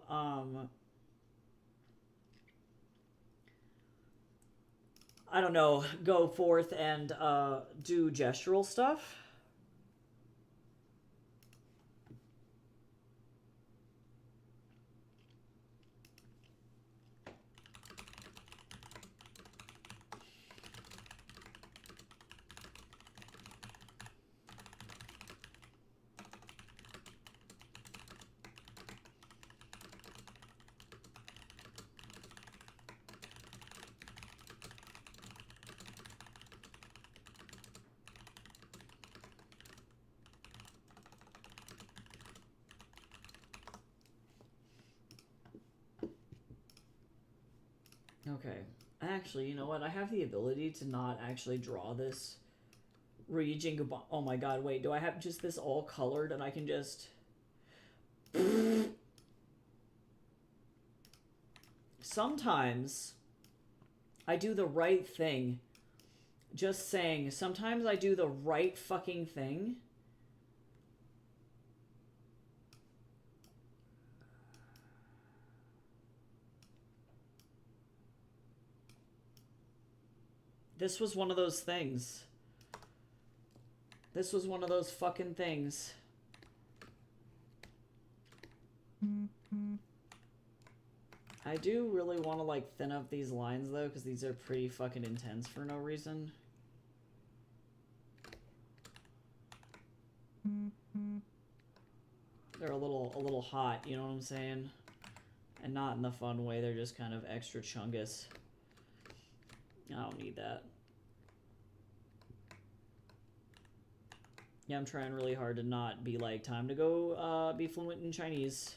[SPEAKER 1] I don't know, go forth and, do gestural stuff. Okay. Actually, you know what? I have the ability to not actually draw this Ryujin. Oh my god, wait. Do I have just this all colored and I can just... Sometimes I do the right thing. Just saying. Sometimes I do the right fucking thing. This was one of those things. This was one of those fucking things. I do really want to, like, thin up these lines, though, because these are pretty fucking intense for no reason. They're a little hot, you know what I'm saying? And not in the fun way, they're just kind of extra chungus. I don't need that. Yeah, I'm trying really hard to not be like, time to go be fluent in Chinese.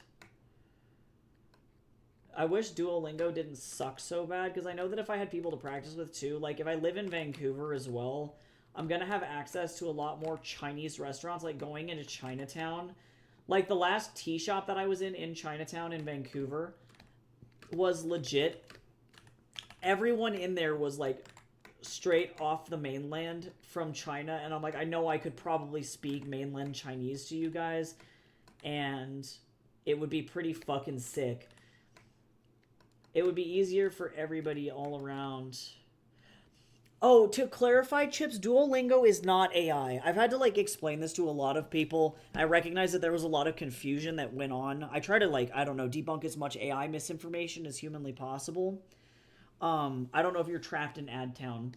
[SPEAKER 1] I wish Duolingo didn't suck so bad, because I know that if I had people to practice with too, like if I live in Vancouver as well, I'm gonna have access to a lot more Chinese restaurants, like going into Chinatown. Like the last tea shop that I was in Chinatown in Vancouver was legit. Everyone in there was like straight off the mainland from China, and I'm like, I know I could probably speak mainland Chinese to you guys, and it would be pretty fucking sick. It would be easier for everybody all around. Oh, to clarify, Chips, Duolingo is not AI. I've had to, like, explain this to a lot of people. I recognize that there was a lot of confusion that went on. I try to, like, I don't know, debunk as much AI misinformation as humanly possible. I don't know if you're trapped in AdTown.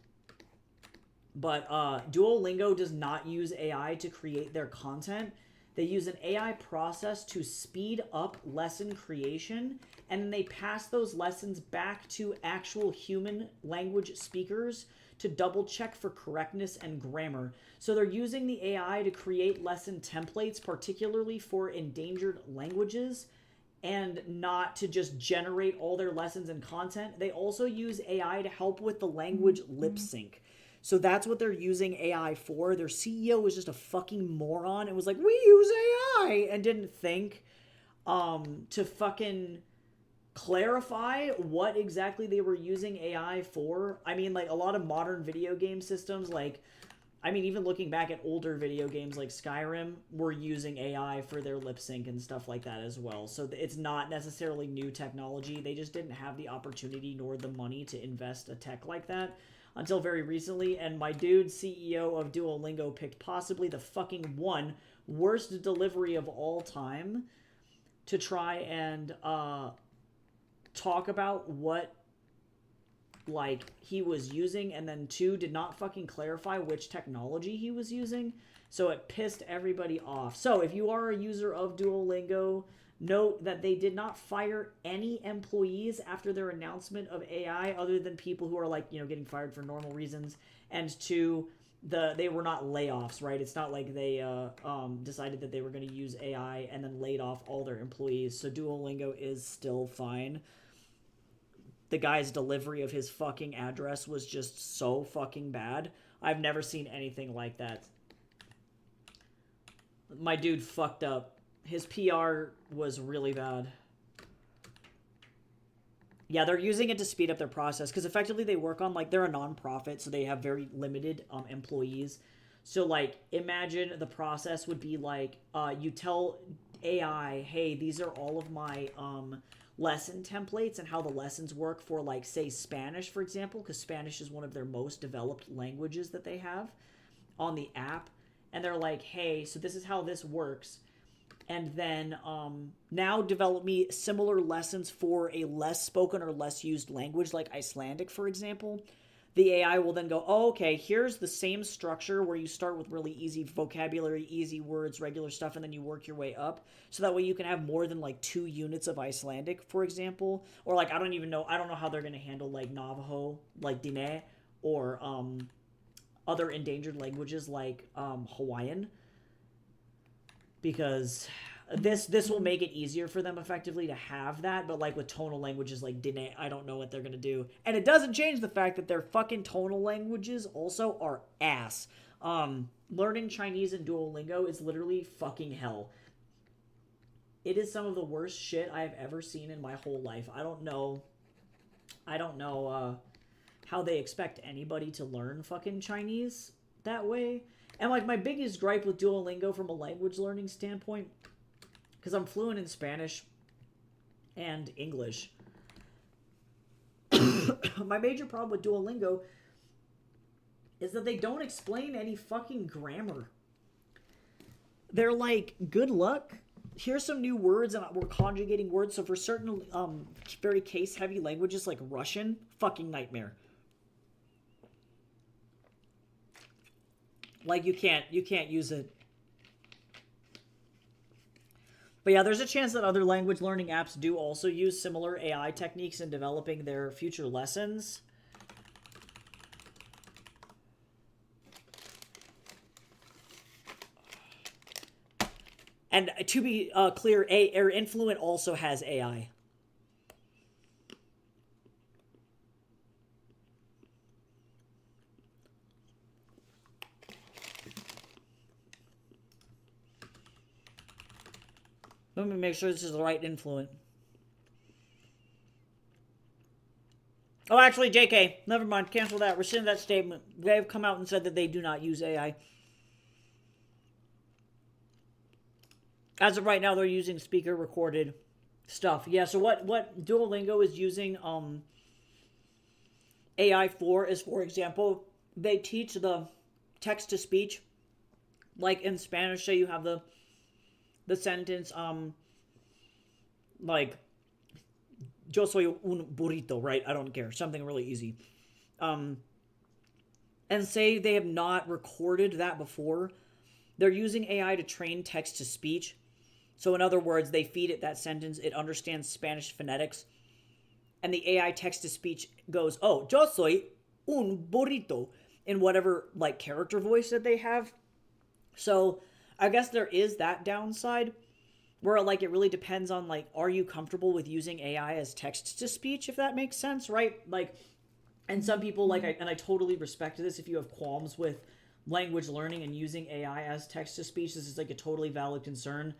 [SPEAKER 1] But Duolingo does not use AI to create their content. They use an AI process to speed up lesson creation, and then they pass those lessons back to actual human language speakers to double check for correctness and grammar. So they're using the AI to create lesson templates, particularly for endangered languages, and not to just generate all their lessons and content. They also use AI to help with the language lip sync. So that's what they're using AI for. Their CEO was just a fucking moron and was like, we use AI, and didn't think to fucking clarify what exactly they were using AI for. I mean, like, a lot of modern video game systems, like, I mean, even looking back at older video games like Skyrim, were using AI for their lip sync and stuff like that as well. So it's not necessarily new technology. They just didn't have the opportunity nor the money to invest a tech like that until very recently. And my dude, CEO of Duolingo, picked possibly the fucking worst delivery of all time to try and talk about what, like, he was using, and then 2, did not fucking clarify which technology he was using. So it pissed everybody off. So if you are a user of Duolingo, note that they did not fire any employees after their announcement of AI, other than people who are, like, you know, getting fired for normal reasons. And 2, they were not layoffs, right? It's not like they decided that they were going to use AI and then laid off all their employees. So Duolingo is still fine. The guy's delivery of his fucking address was just so fucking bad. I've never seen anything like that. My dude fucked up. His PR was really bad. Yeah, they're using it to speed up their process, because effectively they work on, like, they're a non-profit, so they have very limited employees. So, like, imagine the process would be like, you tell AI, hey, these are all of my lesson templates and how the lessons work for, like, say, Spanish, for example, because Spanish is one of their most developed languages that they have on the app. And they're like, hey, so this is how this works. And then now develop me similar lessons for a less spoken or less used language, like Icelandic, for example. The AI will then go, oh, okay, here's the same structure where you start with really easy vocabulary, easy words, regular stuff, and then you work your way up. So that way you can have more than, like, 2 units of Icelandic, for example. Or, like, I don't know how they're going to handle, like, Navajo, like Diné, or other endangered languages like Hawaiian. Because this will make it easier for them effectively to have that, but, like, with tonal languages like Diné, I don't know what they're gonna do. And it doesn't change the fact that their fucking tonal languages also are ass. Learning Chinese in Duolingo is literally fucking hell. It is some of the worst shit I have ever seen in my whole life. I don't know how they expect anybody to learn fucking Chinese that way. And, like, my biggest gripe with Duolingo from a language learning standpoint, because I'm fluent in Spanish and English, my major problem with Duolingo is that they don't explain any fucking grammar. They're like, good luck. Here's some new words, and we're conjugating words. So for certain very case-heavy languages like Russian, fucking nightmare. Like, you can't use it. But yeah, there's a chance that other language learning apps do also use similar AI techniques in developing their future lessons. And to be clear, Air Influent also has AI. Let me make sure this is the right Influent. Oh, actually, JK, never mind. Cancel that. Rescind that statement. They've come out and said that they do not use AI. As of right now, they're using speaker-recorded stuff. Yeah, so what Duolingo is using AI for is, for example, they teach the text-to-speech. Like in Spanish, say you have the sentence, like, yo soy un burrito, right? I don't care. Something really easy. And say they have not recorded that before. They're using AI to train text-to-speech. So in other words, they feed it that sentence. It understands Spanish phonetics. And the AI text-to-speech goes, oh, yo soy un burrito, in whatever, like, character voice that they have. So I guess there is that downside where, like, it really depends on, like, are you comfortable with using AI as text-to-speech, if that makes sense, right? Like, And some people and I totally respect this. If you have qualms with language learning and using AI as text to speech, this is like a totally valid concern.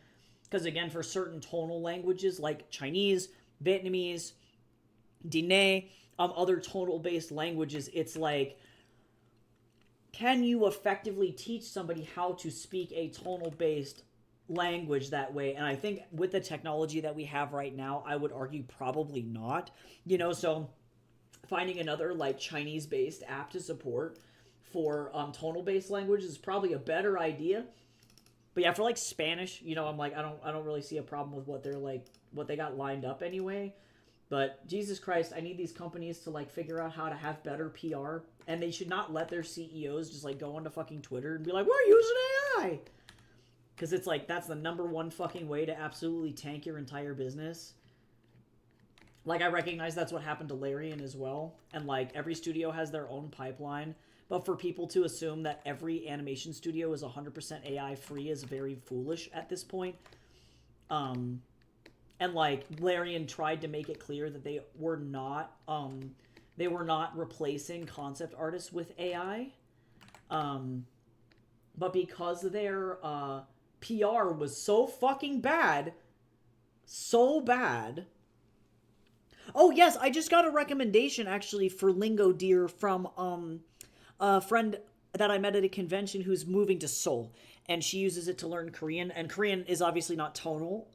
[SPEAKER 1] Because again, for certain tonal languages like Chinese, Vietnamese, Diné, other tonal based languages, it's like, can you effectively teach somebody how to speak a tonal based language that way? And I think with the technology that we have right now, I would argue probably not. So finding another like Chinese based app to support for tonal based languages is probably a better idea. But yeah, for like Spanish, I'm like, I don't really see a problem with what they got lined up anyway. But Jesus Christ, I need these companies to like figure out how to have better PR, and they should not let their CEOs just like go onto fucking Twitter and be like, we're using AI. Because it's like, that's the number one fucking way to absolutely tank your entire business. Like, I recognize that's what happened to Larian as well. And like, every studio has their own pipeline. But for people to assume that every animation studio is 100% AI free is very foolish at this point. And like, Larian tried to make it clear that they were not replacing concept artists with AI. But because their PR was so fucking bad, so bad. Oh yes, I just got a recommendation actually for Lingo Deer from a friend that I met at a convention who's moving to Seoul, and she uses it to learn Korean, and Korean is obviously not tonal,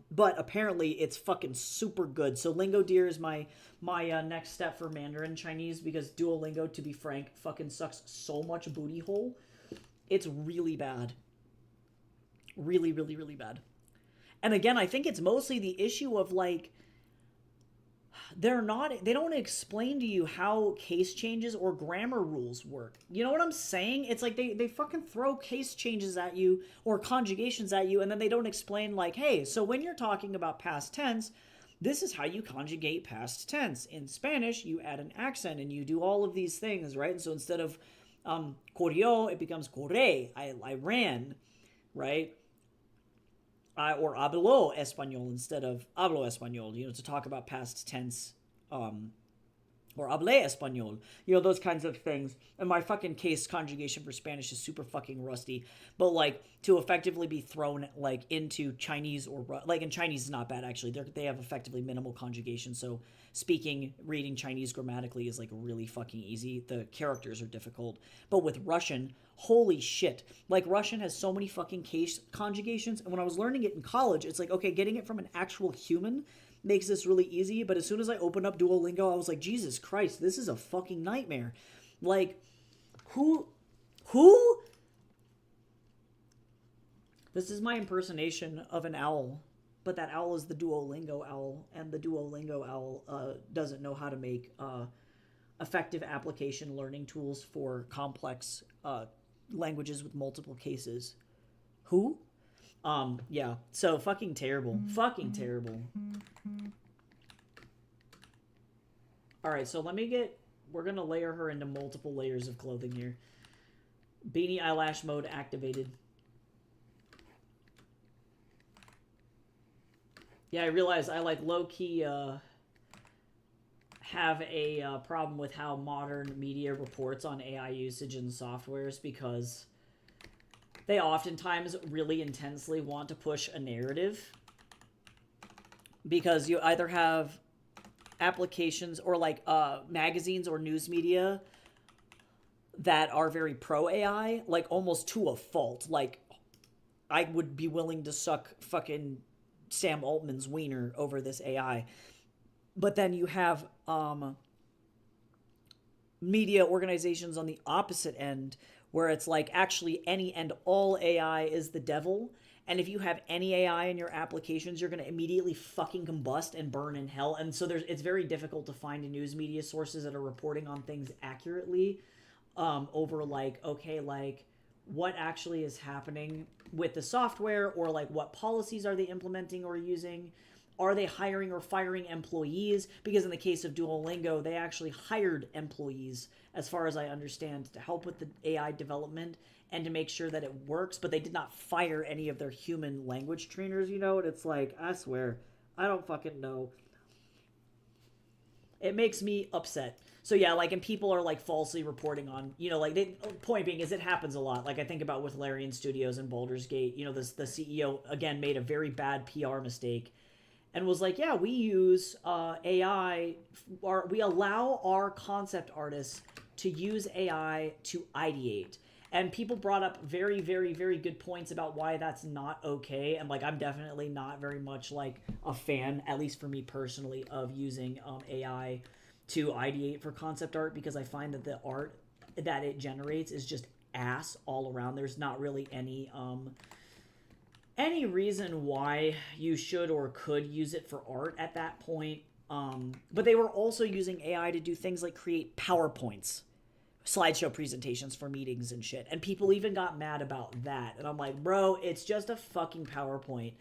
[SPEAKER 1] but apparently it's fucking super good. So Lingo Deer is my next step for Mandarin Chinese, because Duolingo, to be frank, fucking sucks so much booty hole. It's really bad. Really, really, really bad. And again, I think it's mostly the issue of like, they don't explain to you how case changes or grammar rules work. You know what I'm saying? It's like they fucking throw case changes at you or conjugations at you, and then they don't explain like, hey, so when you're talking about past tense, this is how you conjugate past tense. In Spanish, you add an accent and you do all of these things, right? And so instead of corrió, it becomes corré. I ran, right? Or habló español instead of hablo español, to talk about past tense, or hablé español, those kinds of things. And my fucking case conjugation for Spanish is super fucking rusty. But like, to effectively be thrown like into Chinese, or like in Chinese is not bad actually. They have effectively minimal conjugation, so reading Chinese grammatically is like really fucking easy. The characters are difficult. But with Russian, holy shit. Like, Russian has so many fucking case conjugations, and when I was learning it in college, it's like, okay, getting it from an actual human makes this really easy, but as soon as I opened up Duolingo, I was like, Jesus Christ, this is a fucking nightmare. Like, who? This is my impersonation of an owl, but that owl is the Duolingo owl, and the Duolingo owl doesn't know how to make effective application learning tools for complex languages with multiple cases. Who? Yeah. So fucking terrible. Fucking terrible. Alright, so we're gonna layer her into multiple layers of clothing here. Beanie eyelash mode activated. Yeah, I realize I like low-key have a problem with how modern media reports on AI usage in softwares, because they oftentimes really intensely want to push a narrative, because you either have applications or like magazines or news media that are very pro AI, like almost to a fault. Like, I would be willing to suck fucking Sam Altman's wiener over this AI. But then you have media organizations on the opposite end, where it's like, actually any and all AI is the devil, and if you have any AI in your applications, you're going to immediately fucking combust and burn in hell. And so it's very difficult to find news media sources that are reporting on things accurately, over like, okay, like, what actually is happening with the software, or like, what policies are they implementing or using? Are they hiring or firing employees? Because in the case of Duolingo, they actually hired employees, as far as I understand, to help with the AI development and to make sure that it works, but they did not fire any of their human language trainers, and it's like, I swear, I don't fucking know. It makes me upset. So yeah, like, and people are like falsely reporting on, like, point being is it happens a lot. Like, I think about with Larian Studios and Baldur's Gate, the CEO again made a very bad PR mistake and was like, yeah, we use AI, or we allow our concept artists to use AI to ideate. And people brought up very, very, very good points about why that's not okay. And like, I'm definitely not very much like a fan, at least for me personally, of using AI to ideate for concept art, because I find that the art that it generates is just ass all around. There's not really any reason why you should or could use it for art at that point. But they were also using AI to do things like create PowerPoints, slideshow presentations for meetings and shit. And people even got mad about that. And I'm like, bro, it's just a fucking PowerPoint.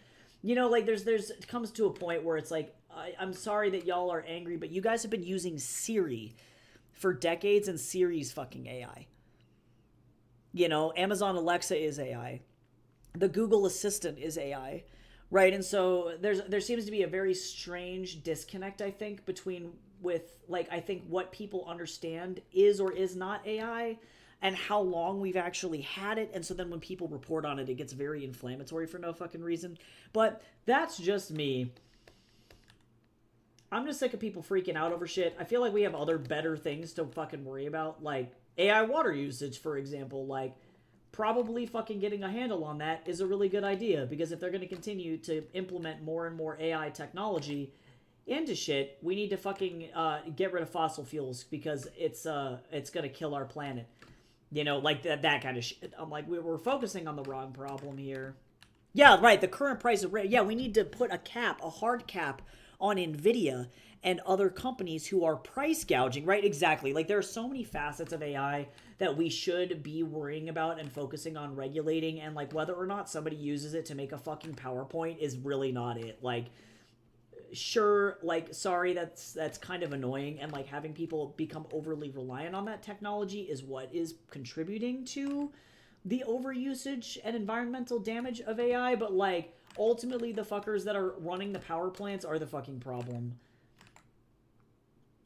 [SPEAKER 1] Like, there's it comes to a point where it's like, I'm sorry that y'all are angry, but you guys have been using Siri for decades, and Siri's fucking AI. Amazon Alexa is AI. The Google Assistant is AI, right? And so there seems to be a very strange disconnect, I think, between I think what people understand is or is not AI and how long we've actually had it. And so then when people report on it, it gets very inflammatory for no fucking reason. But that's just me. I'm just sick of people freaking out over shit. I feel like we have other better things to fucking worry about, like AI water usage, for example. Like, probably fucking getting a handle on that is a really good idea, because if they're going to continue to implement more and more AI technology into shit, we need to fucking get rid of fossil fuels, because it's going to kill our planet. Like that kind of shit. I'm like, we're focusing on the wrong problem here. Yeah, right. The current price of rate. Yeah, we need to put a hard cap on Nvidia and other companies who are price gouging, right? Exactly. Like, there are so many facets of AI that we should be worrying about and focusing on regulating, and like, whether or not somebody uses it to make a fucking PowerPoint is really not it. Like, sure, like, sorry, that's kind of annoying, and like, having people become overly reliant on that technology is what is contributing to the overusage and environmental damage of AI, but like, ultimately the fuckers that are running the power plants are the fucking problem.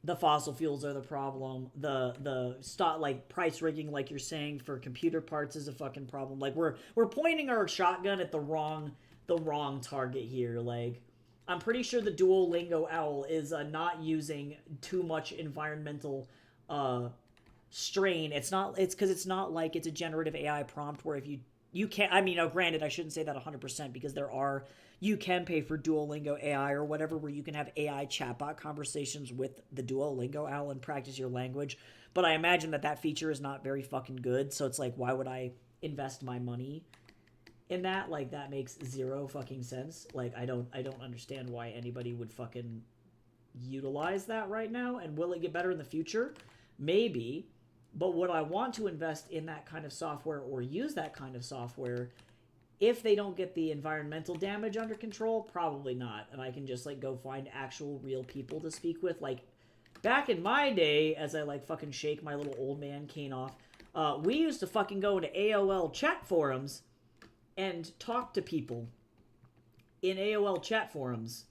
[SPEAKER 1] The fossil fuels are the problem. The stock, like, price rigging, like you're saying, for computer parts is a fucking problem. Like, we're pointing our shotgun at the wrong target here. Like, I'm pretty sure the Duolingo owl is not using too much environmental strain. It's because it's not like it's a generative AI prompt where if you can't, I mean, granted, I shouldn't say that 100%, because you can pay for Duolingo AI or whatever, where you can have AI chatbot conversations with the Duolingo owl and practice your language. But I imagine that feature is not very fucking good. So it's like, why would I invest my money in that? Like, that makes zero fucking sense. Like, I don't understand why anybody would fucking utilize that right now. And will it get better in the future? Maybe. But would I want to invest in that kind of software or use that kind of software if they don't get the environmental damage under control? Probably not. And I can just like go find actual real people to speak with. Like, back in my day, as I like fucking shake my little old man cane off, we used to fucking go into AOL chat forums and talk to people in AOL chat forums.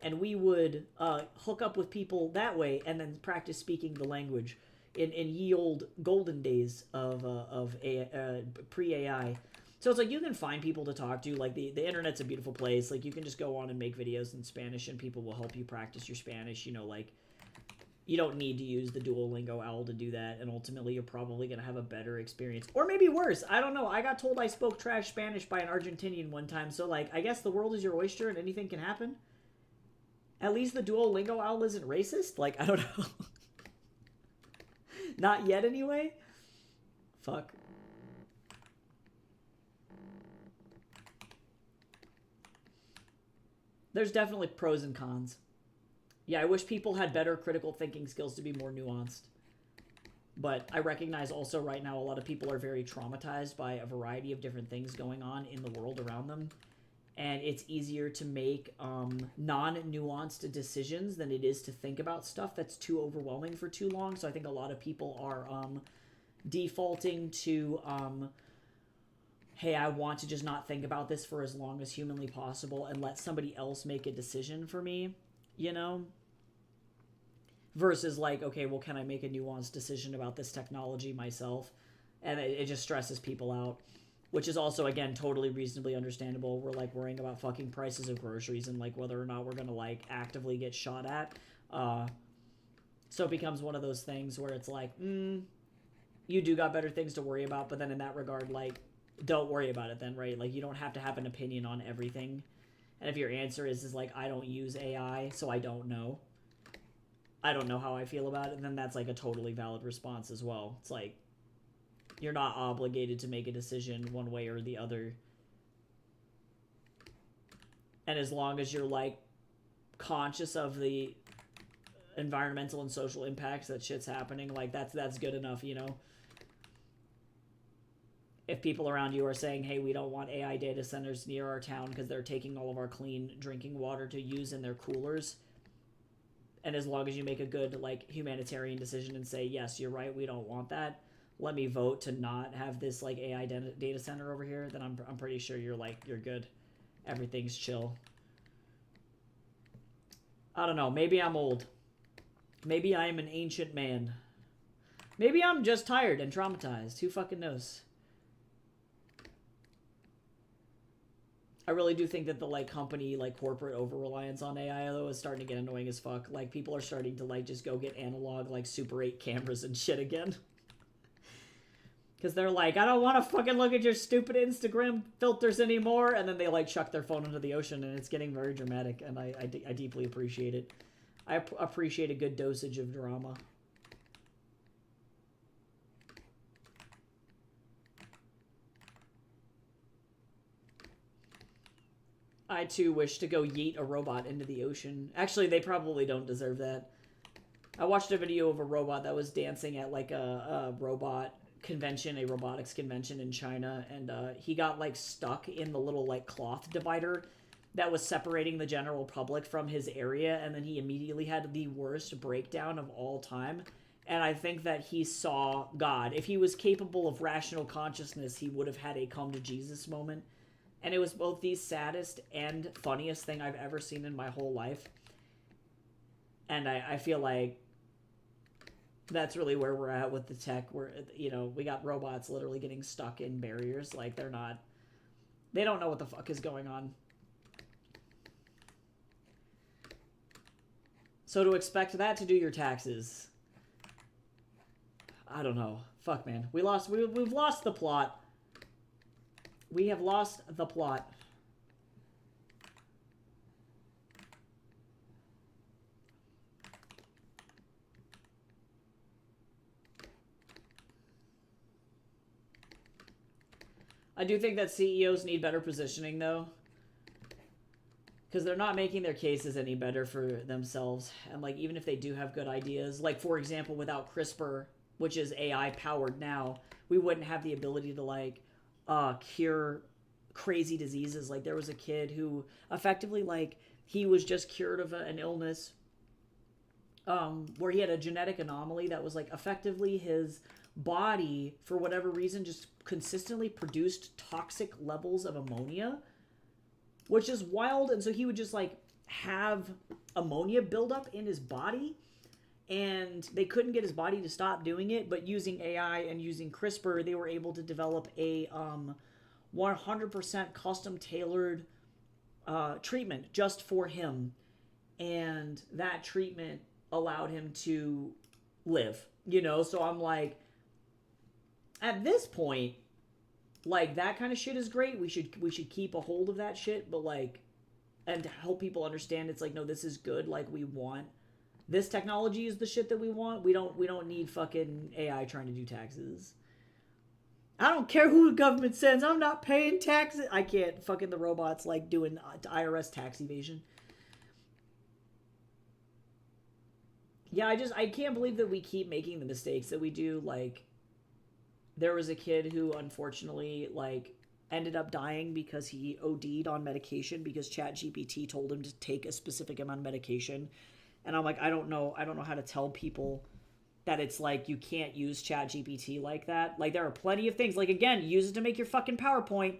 [SPEAKER 1] And we would hook up with people that way and then practice speaking the language in ye old golden days of pre-AI. So it's like, you can find people to talk to. Like, the internet's a beautiful place. Like, you can just go on and make videos in Spanish, and people will help you practice your Spanish. Like, you don't need to use the Duolingo owl to do that, and ultimately you're probably going to have a better experience. Or maybe worse. I don't know. I got told I spoke trash Spanish by an Argentinian one time, so like, I guess the world is your oyster and anything can happen. At least the Duolingo owl isn't racist? Like, I don't know. Not yet, anyway. Fuck. There's definitely pros and cons. Yeah, I wish people had better critical thinking skills to be more nuanced. But I recognize also right now a lot of people are very traumatized by a variety of different things going on in the world around them. And it's easier to make non-nuanced decisions than it is to think about stuff that's too overwhelming for too long. So I think a lot of people are defaulting to, hey, I want to just not think about this for as long as humanly possible and let somebody else make a decision for me, versus like, okay, well, can I make a nuanced decision about this technology myself? And it just stresses people out, which is also, again, totally reasonably understandable. We're like worrying about fucking prices of groceries and like whether or not we're gonna like actively get shot at. So it becomes one of those things where it's like, you do got better things to worry about, but then in that regard, like, don't worry about it then, right? Like, you don't have to have an opinion on everything. And if your answer is like, I don't use AI, so I don't know. I don't know how I feel about it, then that's like a totally valid response as well. It's like, you're not obligated to make a decision one way or the other. And as long as you're like conscious of the environmental and social impacts that shit's happening, like that's good enough, you know? If people around you are saying, hey, we don't want AI data centers near our town because they're taking all of our clean drinking water to use in their coolers, and as long as you make a good like humanitarian decision and say, yes, you're right, we don't want that, let me vote to not have this like AI data center over here, then I'm pretty sure you're good. Everything's chill. I don't know, maybe I'm old. Maybe I am an ancient man. Maybe I'm just tired and traumatized. Who fucking knows? I really do think that the like company, like corporate over-reliance on AI though is starting to get annoying as fuck. Like people are starting to like just go get analog like Super 8 cameras and shit again. Because they're like, I don't want to fucking look at your stupid Instagram filters anymore. And then they like chuck their phone into the ocean, and it's getting very dramatic. And I deeply appreciate it. I appreciate a good dosage of drama. I too wish to go yeet a robot into the ocean. Actually, they probably don't deserve that. I watched a video of a robot that was dancing at like a robot convention, a robotics convention in China, and he got like stuck in the little like cloth divider that was separating the general public from his area, and then he immediately had the worst breakdown of all time. And I think that he saw God. If he was capable of rational consciousness, he would have had a come to Jesus moment. And it was both the saddest and funniest thing I've ever seen in my whole life. And I feel like that's really where we're at with the tech. Where, you know, we got robots literally getting stuck in barriers. Like, they don't know what the fuck is going on. So to expect that to do your taxes, I don't know. Fuck, man. We've lost the plot. We have lost the plot. I do think that CEOs need better positioning, though. Because they're not making their cases any better for themselves. And, like, even if they do have good ideas, like, for example, without CRISPR, which is AI-powered now, we wouldn't have the ability to, like, cure crazy diseases. Like there was a kid who effectively like he was just cured of an illness where he had a genetic anomaly that was like effectively his body for whatever reason just consistently produced toxic levels of ammonia, which is wild. And so he would just like have ammonia build up in his body, and they couldn't get his body to stop doing it, but using AI and using CRISPR, they were able to develop a 100% custom tailored treatment just for him. And that treatment allowed him to live, you know? So I'm like, at this point, like that kind of shit is great. We should keep a hold of that shit, but like, and to help people understand it's like, no, this is good. Like we want this technology is the shit that we want. We don't need fucking AI trying to do taxes. I don't care who the government sends. I'm not paying taxes. I can't. Fucking the robots like doing IRS tax evasion. Yeah, I can't believe that we keep making the mistakes that we do. Like, there was a kid who unfortunately like ended up dying because he OD'd on medication because ChatGPT told him to take a specific amount of medication. And I'm like, I don't know how to tell people that it's like you can't use ChatGPT like that. Like there are plenty of things. Like again, use it to make your fucking PowerPoint.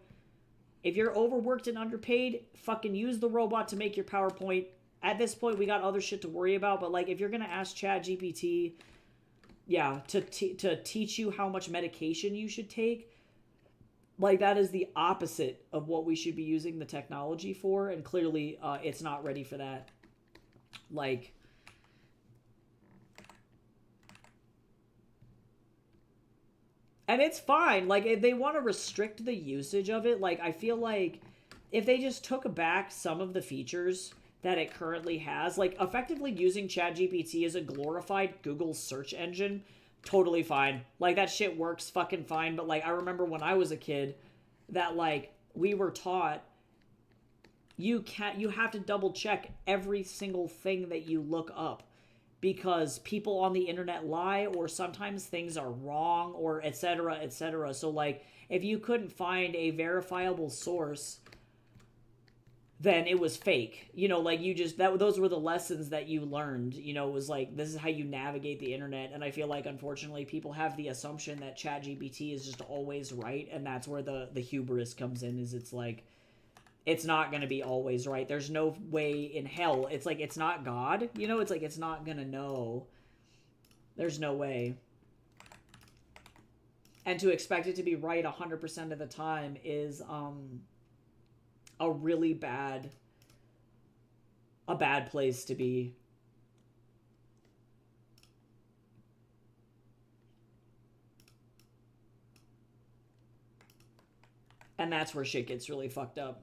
[SPEAKER 1] If you're overworked and underpaid, fucking use the robot to make your PowerPoint. at this point we got other shit to worry about. But like, if you're gonna ask ChatGPT, yeah, to teach you how much medication you should take, like that is the opposite of what we should be using the technology for, and clearly it's not ready for that. Like, and it's fine. Like, if they want to restrict the usage of it, like, I feel like if they just took back some of the features that it currently has, like, effectively using ChatGPT as a glorified Google search engine, totally fine. Like, that shit works fucking fine. But, like, I remember when I was a kid that, like, we were taught you have to double check every single thing that you look up, because people on the internet lie, or sometimes things are wrong, or etc., etc. So, like, if you couldn't find a verifiable source, then it was fake. You know, like, you just, those were the lessons that you learned. You know, it was like, this is how you navigate the internet. And I feel like, unfortunately, people have the assumption that ChatGPT is just always right, and that's where the hubris comes in, is it's like, it's not going to be always right. There's no way in hell. It's like, it's not God. You know, it's like, it's not going to know. There's no way. And to expect it to be right 100% of the time is a really bad place to be. And that's where shit gets really fucked up.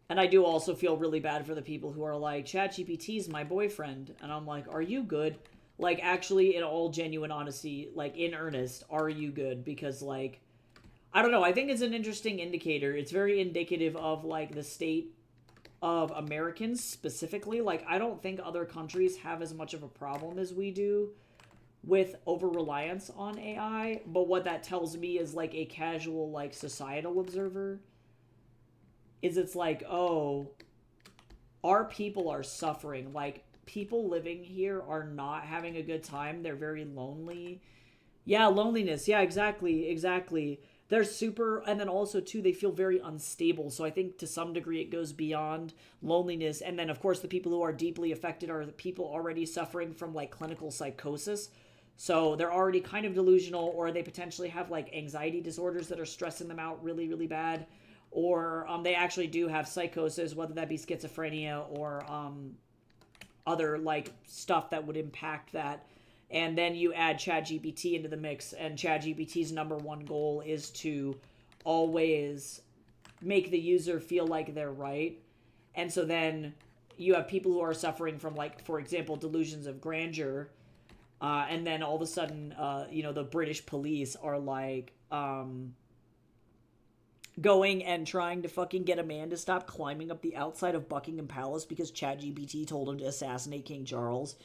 [SPEAKER 1] And I do also feel really bad for the people who are like, ChatGPT's my boyfriend. And I'm like, are you good? Like, actually, in all genuine honesty, like, in earnest, are you good? Because, like, I don't know. I think it's an interesting indicator. It's very indicative of, like, the state of Americans specifically. Like, I don't think other countries have as much of a problem as we do with over-reliance on AI. But what that tells me is, like, a casual, like, societal observer, is it's like, oh, our people are suffering. Like, people living here are not having a good time. They're very lonely. Yeah, loneliness. Yeah, exactly. They're super, and then also, too, they feel very unstable. So I think to some degree it goes beyond loneliness. And then, of course, the people who are deeply affected are the people already suffering from, like, clinical psychosis. So they're already kind of delusional, or they potentially have, like, anxiety disorders that are stressing them out really, really bad. Or they actually do have psychosis, whether that be schizophrenia or other, like, stuff that would impact that. And then you add ChatGPT into the mix, and ChatGPT's number one goal is to always make the user feel like they're right. And so then you have people who are suffering from, like, for example, delusions of grandeur. And then all of a sudden, you know, the British police are, like, going and trying to fucking get a man to stop climbing up the outside of Buckingham Palace because ChatGPT told him to assassinate King Charles.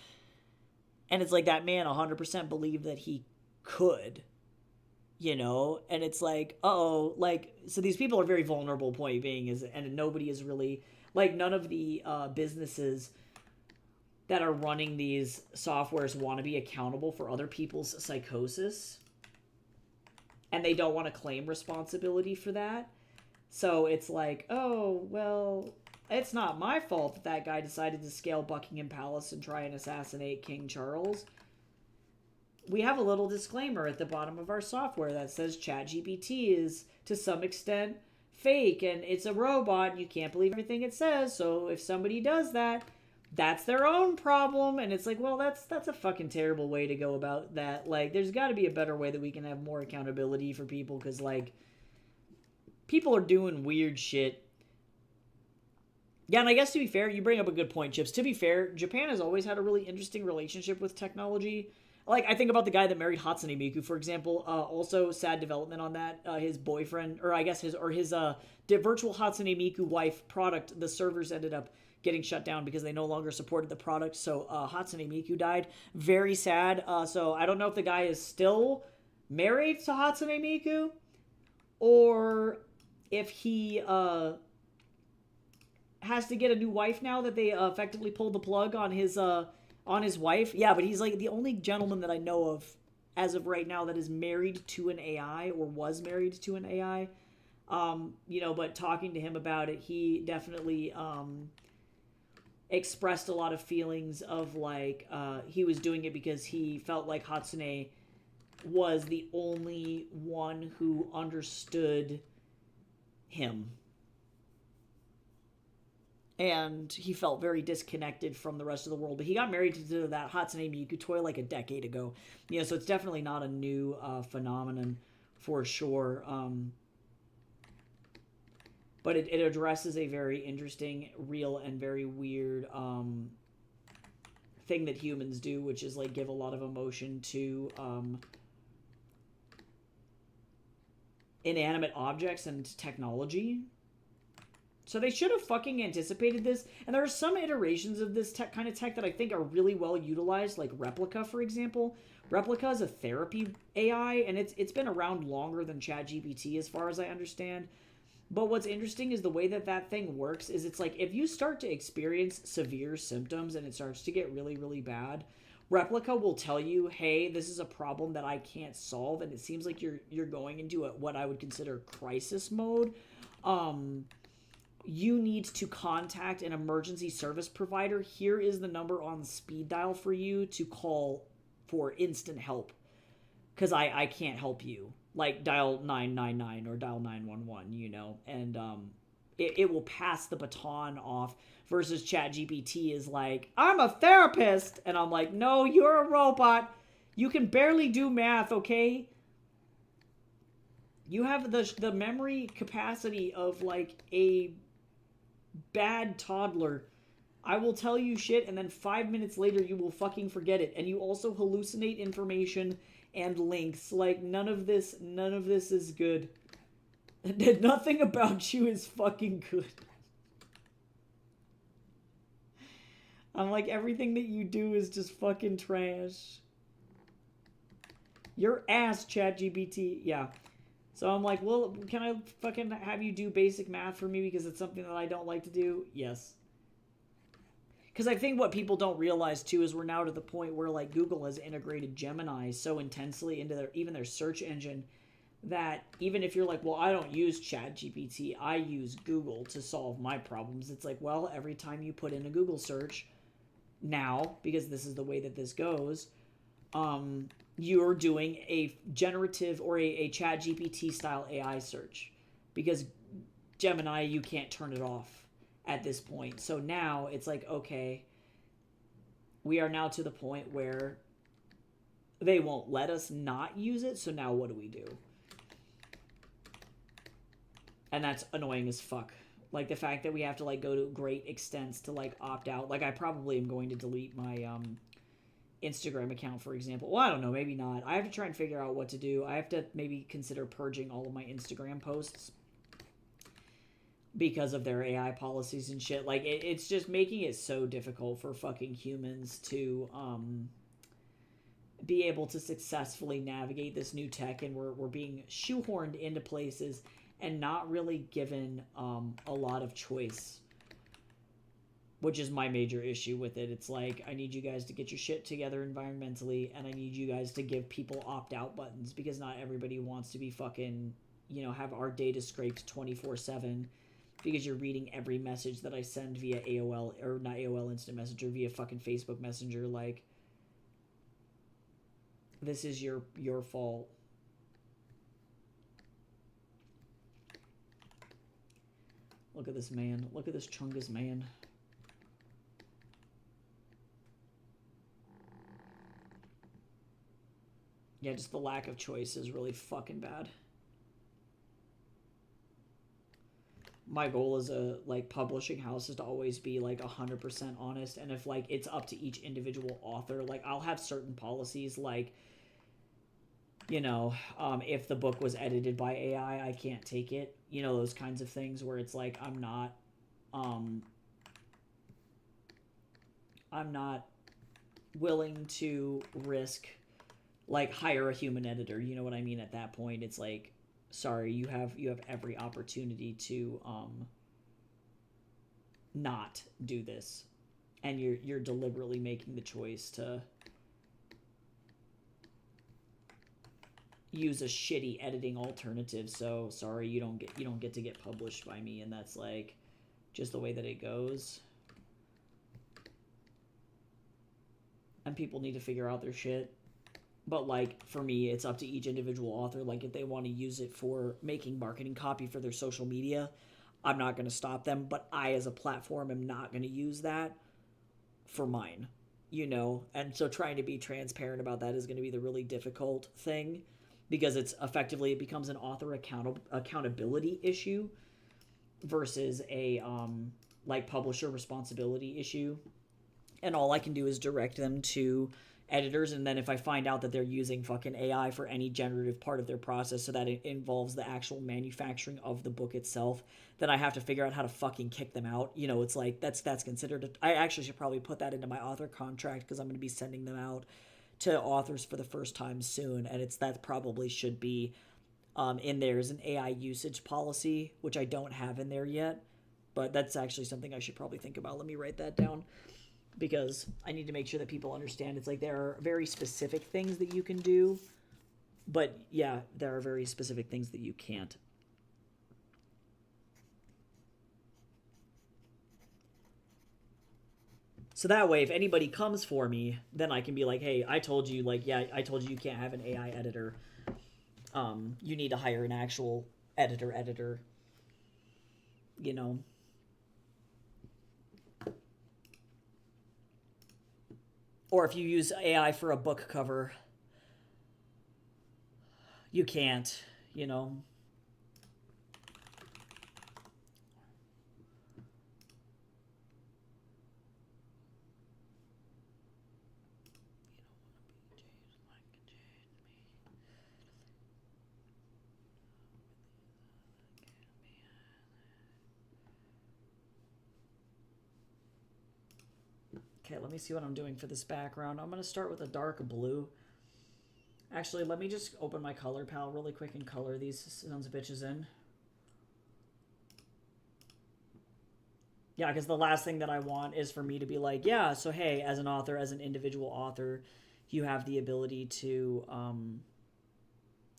[SPEAKER 1] And it's like, that man 100% believed that he could, you know? And it's like, uh-oh, like, so these people are very vulnerable, point being, is, and nobody is really, like, none of the businesses that are running these softwares want to be accountable for other people's psychosis. And they don't want to claim responsibility for that. So it's like, oh, well, it's not my fault that that guy decided to scale Buckingham Palace and try and assassinate King Charles. We have a little disclaimer at the bottom of our software that says ChatGPT is, to some extent, fake, and it's a robot, and you can't believe everything it says, so if somebody does that, that's their own problem. And it's like, well, that's a fucking terrible way to go about that. Like, there's got to be a better way that we can have more accountability for people, because, like, people are doing weird shit. Yeah, and I guess, to be fair, you bring up a good point, Chips. To be fair, Japan has always had a really interesting relationship with technology. Like, I think about the guy that married Hatsune Miku, for example. Also, sad development on that. His boyfriend, or I guess his virtual Hatsune Miku wife product, the servers ended up getting shut down because they no longer supported the product. So Hatsune Miku died. Very sad. So I don't know if the guy is still married to Hatsune Miku, or if he has to get a new wife now that they effectively pulled the plug on his wife. Yeah, but he's like the only gentleman that I know of as of right now that is married to an AI, or was married to an AI. You know, but talking to him about it, he definitely expressed a lot of feelings of like he was doing it because he felt like Hatsune was the only one who understood him. And he felt very disconnected from the rest of the world. But he got married to that Hatsune Miku toy like a decade ago. You know, so it's definitely not a new phenomenon for sure. But it addresses a very interesting, real, and very weird thing that humans do, which is like give a lot of emotion to inanimate objects and technology. So they should have fucking anticipated this. And there are some iterations of this kind of tech that I think are really well utilized, like Replica, for example. Replica is a therapy AI, and it's been around longer than ChatGPT, as far as I understand. But what's interesting is the way that that thing works is it's like if you start to experience severe symptoms and it starts to get really, really bad, Replica will tell you, hey, this is a problem that I can't solve, and it seems like you're going into what I would consider crisis mode. You need to contact an emergency service provider. Here is the number on speed dial for you to call for instant help. Because I can't help you. Like, dial 999 or dial 911, you know. And it will pass the baton off. Versus ChatGPT is like, I'm a therapist. And I'm like, no, you're a robot. You can barely do math, okay? You have the memory capacity of, like, a bad toddler. I will tell you shit, and then 5 minutes later you will fucking forget it. And you also hallucinate information and links. Like, none of this is good. Nothing about you is fucking good. I'm like, everything that you do is just fucking trash. Your ass, ChatGPT. Yeah. So I'm like, well, can I fucking have you do basic math for me because it's something that I don't like to do? Yes. Because I think what people don't realize too is we're now to the point where like Google has integrated Gemini so intensely into even their search engine that even if you're like, well, I don't use ChatGPT, I use Google to solve my problems. It's like, well, every time you put in a Google search now, because this is the way that this goes, you're doing a generative or a ChatGPT style AI search, because Gemini, you can't turn it off at this point. So now it's like, okay, we are now to the point where they won't let us not use it. So now what do we do? And that's annoying as fuck. Like the fact that we have to like go to great extents to like opt out. Like I probably am going to delete my Instagram account, for example. Well, I don't know, maybe not. I have to try and figure out what to do. I have to maybe consider purging all of my Instagram posts because of their AI policies and shit. Like, it's just making it so difficult for fucking humans to be able to successfully navigate this new tech, and we're being shoehorned into places and not really given a lot of choice, which is my major issue with it. It's like, I need you guys to get your shit together environmentally, and I need you guys to give people opt-out buttons, because not everybody wants to be fucking, you know, have our data scraped 24/7 because you're reading every message that I send via AOL, or not AOL Instant Messenger, via fucking Facebook Messenger. Like, this is your fault. Look at this man. Look at this Chungus man. Yeah, just the lack of choice is really fucking bad. My goal as a like publishing house is to always be like 100% honest, and if like it's up to each individual author, like I'll have certain policies, like, you know, if the book was edited by AI, I can't take it, you know, those kinds of things where it's like I'm not willing to risk like hire a human editor, you know what I mean? At that point it's like, sorry, you have every opportunity to not do this, and you're deliberately making the choice to use a shitty editing alternative, so sorry, you don't get to get published by me, and that's like just the way that it goes. And people need to figure out their shit. But like for me, it's up to each individual author. Like if they want to use it for making marketing copy for their social media, I'm not going to stop them, but I as a platform am not going to use that for mine, you know? And so trying to be transparent about that is going to be the really difficult thing, because it's effectively, it becomes an author accountability issue versus a like publisher responsibility issue. And all I can do is direct them to editors, and then if I find out that they're using fucking AI for any generative part of their process so that it involves the actual manufacturing of the book itself, then I have to figure out how to fucking kick them out. You know, it's like that's considered I actually should probably put that into my author contract, because I'm going to be sending them out to authors for the first time soon, and that probably should be in there as an AI usage policy, which I don't have in there yet, but that's actually something I should probably think about. Let me write that down, because I need to make sure that people understand it's like there are very specific things that you can do, but yeah, there are very specific things that you can't. So that way, if anybody comes for me, then I can be like, hey, I told you, like, yeah, I told you can't have an AI editor. You need to hire an actual editor, you know. Or if you use AI for a book cover, you can't, you know. Okay, let me see what I'm doing for this background. I'm going to start with a dark blue. Actually, let me just open my color palette really quick and color these sons of bitches in. Yeah, because the last thing that I want is for me to be like, yeah, so hey, as an author, as an individual author, you have the ability to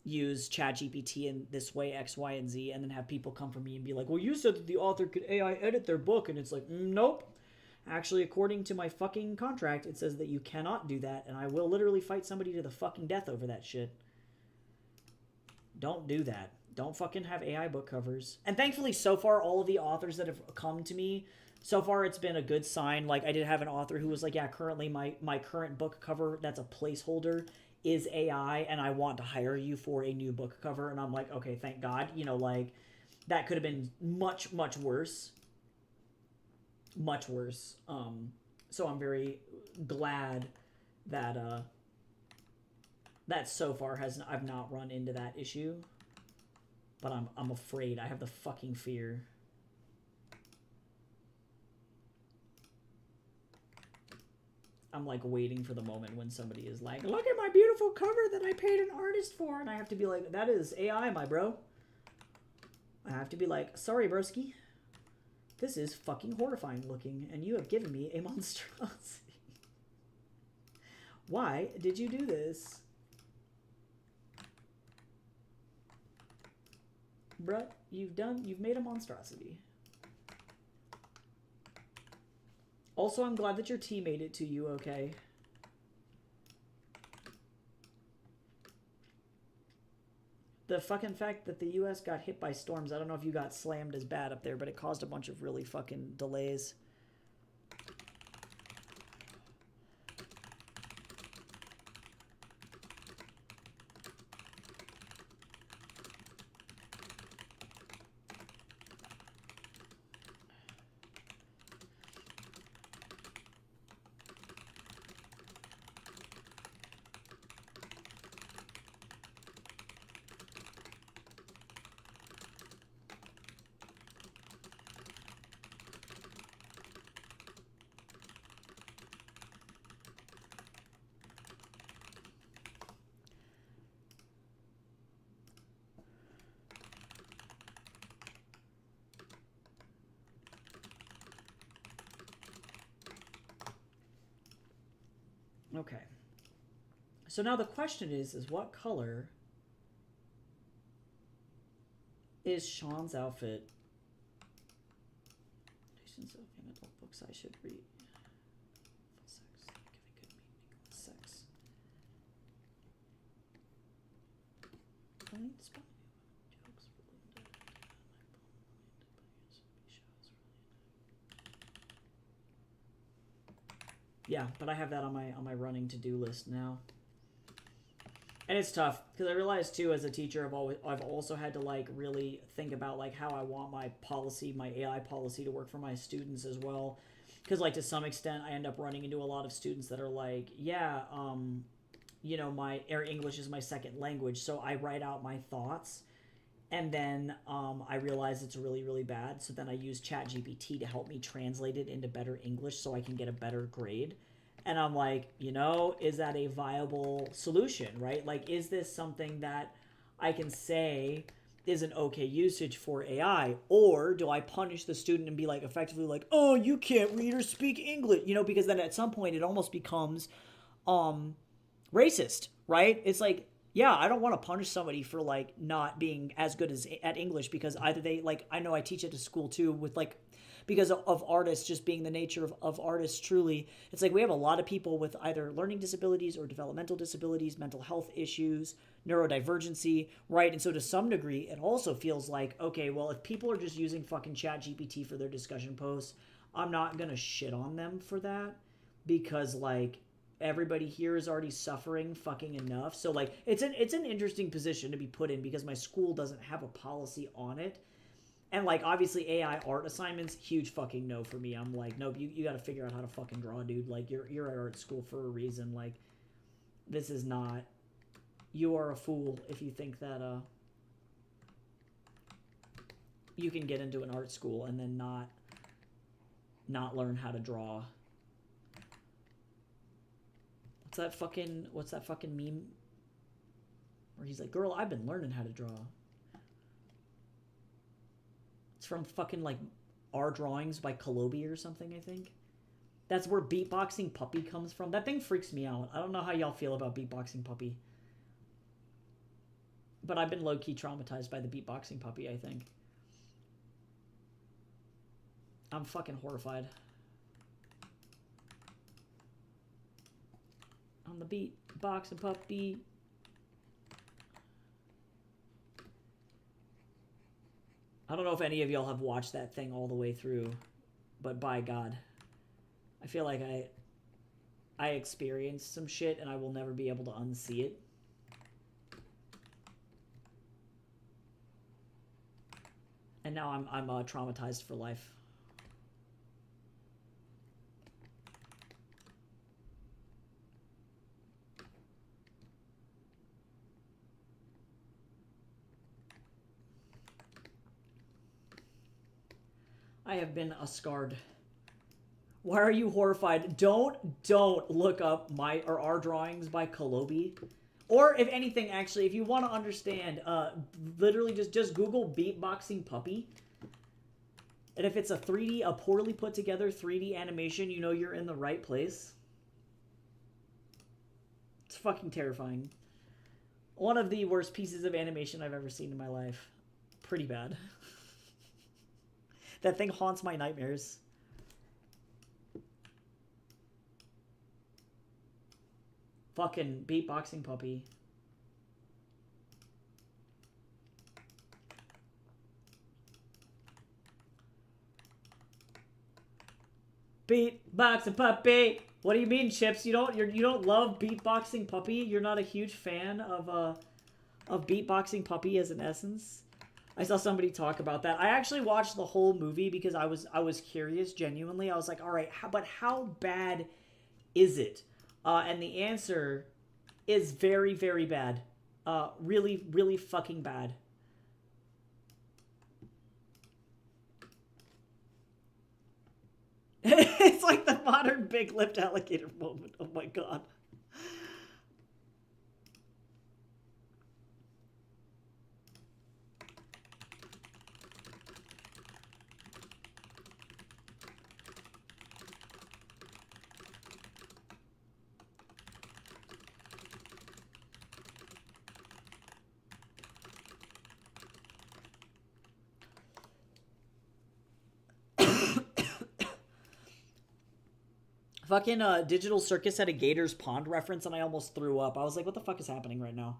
[SPEAKER 1] use ChatGPT in this way, X, Y, and Z, and then have people come from me and be like, well, you said that the author could AI edit their book, and it's like, nope. Actually, according to my fucking contract, it says that you cannot do that, and I will literally fight somebody to the fucking death over that shit. Don't do that. Don't fucking have AI book covers. And thankfully, so far, all of the authors that have come to me, so far it's been a good sign. Like, I did have an author who was like, yeah, currently my current book cover that's a placeholder is AI, and I want to hire you for a new book cover. And I'm like, okay, thank God. You know, like, that could have been much, much worse. Much worse. So I'm very glad that that so far I've not run into that issue. But I'm afraid. I have the fucking fear. I'm like waiting for the moment when somebody is like, look at my beautiful cover that I paid an artist for, and I have to be like, that is AI, my bro. I have to be like, sorry, broski. This is fucking horrifying looking, and you have given me a monstrosity. Why did you do this? Bruh, you've made a monstrosity. Also, I'm glad that your tea made it to you okay. The fucking fact that the US got hit by storms, I don't know if you got slammed as bad up there, but it caused a bunch of really fucking delays. Okay. So now the question is what color is Sean's outfit? Adult books I should read. Sex. Giving good meaning. Sex. Yeah, but I have that on my running to-do list now. And it's tough because I realized too, as a teacher, I've also had to like really think about like how I want my policy, my AI policy, to work for my students as well. Because like to some extent, I end up running into a lot of students that are like, yeah, you know, my English is my second language, so I write out my thoughts, and then I realize it's really, really bad. So then I use ChatGPT to help me translate it into better English so I can get a better grade. And I'm like, you know, is that a viable solution, right? Like, is this something that I can say is an okay usage for AI? Or do I punish the student and be like, effectively like, oh, you can't read or speak English, you know, because then at some point it almost becomes racist, right? It's like, yeah, I don't want to punish somebody for like not being as good as at English because either they like, I know I teach at a school too with like, because of artists just being the nature of artists truly, it's like we have a lot of people with either learning disabilities or developmental disabilities, mental health issues, neurodivergency, right? And so to some degree it also feels like, okay, well, if people are just using fucking ChatGPT for their discussion posts, I'm not gonna shit on them for that because like everybody here is already suffering fucking enough. So like it's an interesting position to be put in because my school doesn't have a policy on it. And like obviously AI art assignments, huge fucking no for me. I'm like, nope, you got to figure out how to fucking draw, dude. Like you're at art school for a reason. Like this is not. You are a fool if you think that you can get into an art school and then not learn how to draw. What's that fucking meme where he's like, girl, I've been learning how to draw. It's from fucking like Our Drawings by Kolobi or something, I think. That's where Beatboxing Puppy comes from. That thing freaks me out. I don't know how y'all feel about Beatboxing Puppy. But I've been low-key traumatized by the Beatboxing Puppy, I think. I'm fucking horrified. On the Beatboxing Puppy. I don't know if any of y'all have watched that thing all the way through, but by God, I feel like I experienced some shit and I will never be able to unsee it. And now I'm traumatized for life. I have been scarred. Why are you horrified? Don't look up Our Drawings by Kolobi. Or if anything, actually, if you want to understand, literally just Google Beatboxing Puppy. And if it's a poorly put together 3D animation, you know you're in the right place. It's fucking terrifying. One of the worst pieces of animation I've ever seen in my life. Pretty bad. That thing haunts my nightmares. Fucking Beatboxing Puppy. Beatboxing Puppy. What do you mean, Chips? You don't love Beatboxing Puppy? You're not a huge fan of Beatboxing Puppy as an essence? I saw somebody talk about that. I actually watched the whole movie because I was curious, genuinely. I was like, all right, but how bad is it? And the answer is very, very bad. Really, really fucking bad. It's like the modern big-lipped alligator moment. Oh my God. Fucking Digital Circus had a Gators Pond reference and I almost threw up. I was like, what the fuck is happening right now?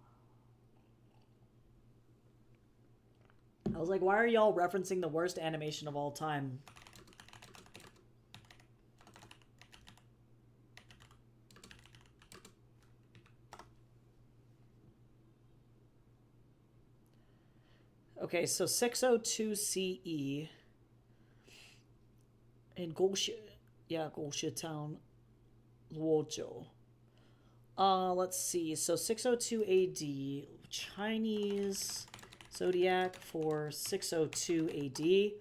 [SPEAKER 1] I was like, why are y'all referencing the worst animation of all time? Okay, so 602 CE in Golsha, yeah, Golsha Town, Luozhou. Let's see. So 602 AD, Chinese zodiac for 602 AD.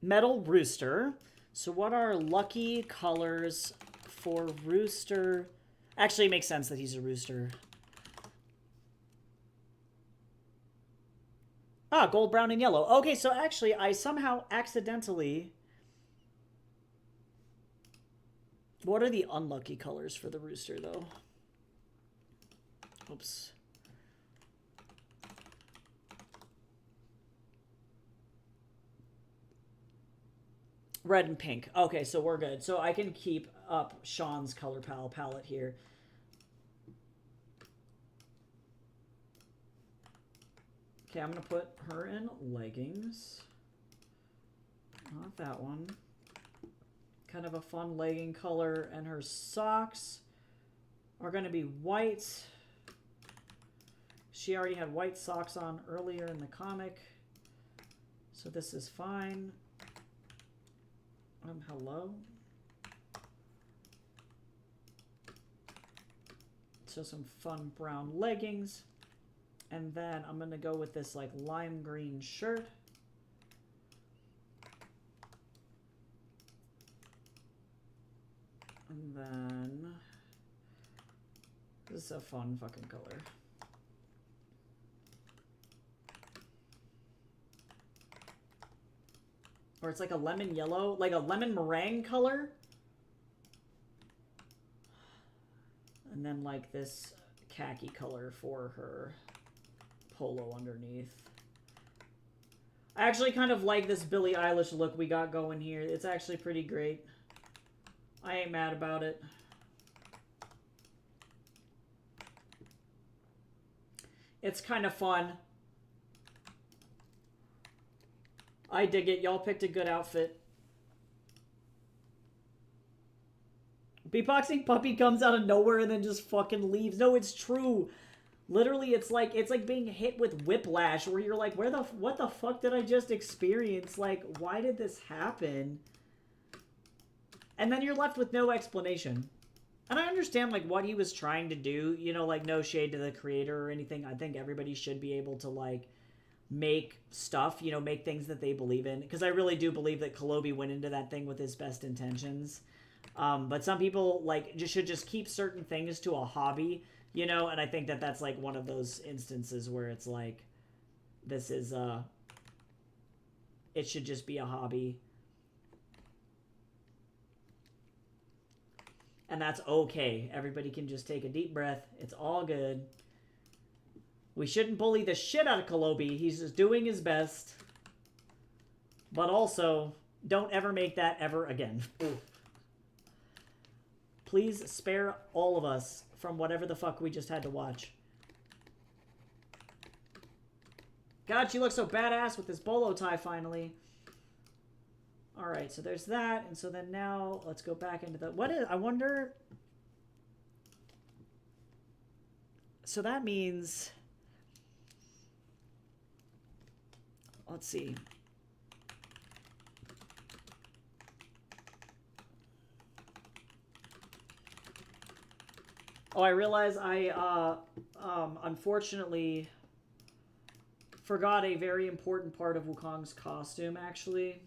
[SPEAKER 1] Metal rooster. So what are lucky colors for rooster? Actually, it makes sense that he's a rooster. Ah, gold, brown, and yellow. Okay, so actually, I somehow accidentally... What are the unlucky colors for the rooster, though? Oops. Red and pink. Okay, so we're good. So I can keep up Sean's color palette here. Okay, I'm going to put her in leggings. Not that one. Kind of a fun legging color. And her socks are going to be white. She already had white socks on earlier in the comic. So this is fine. Hello. So some fun brown leggings. And then I'm going to go with this like lime green shirt. And then this is a fun fucking color. Or it's like a lemon yellow, like a lemon meringue color. And then like this khaki color for her polo underneath. I actually kind of like this Billie Eilish look we got going here. It's actually pretty great. I ain't mad about it. It's kind of fun. I dig it. Y'all picked a good outfit. Beatboxing puppy comes out of nowhere and then just fucking leaves. No, it's true. Literally, it's like being hit with whiplash, where you're like, what the fuck did I just experience? Like, why did this happen? And then you're left with no explanation. And I understand, like, what he was trying to do. You know, like, no shade to the creator or anything. I think everybody should be able to, like, make stuff, you know, make things that they believe in. Because I really do believe that Kolobi went into that thing with his best intentions. But some people, like, should just keep certain things to a hobby, you know? And I think that that's, like, one of those instances where it's, like, this is, it should just be a hobby. And that's okay. Everybody can just take a deep breath. It's all good. We shouldn't bully the shit out of Kolobi. He's just doing his best. But also, don't ever make that ever again. Please spare all of us from whatever the fuck we just had to watch. God, she looks so badass with this bolo tie finally. Alright, so there's that. And so then now, let's go back into the... What is... I wonder... So that means... Let's see. Oh, I realize I, unfortunately forgot a very important part of Wukong's costume, actually.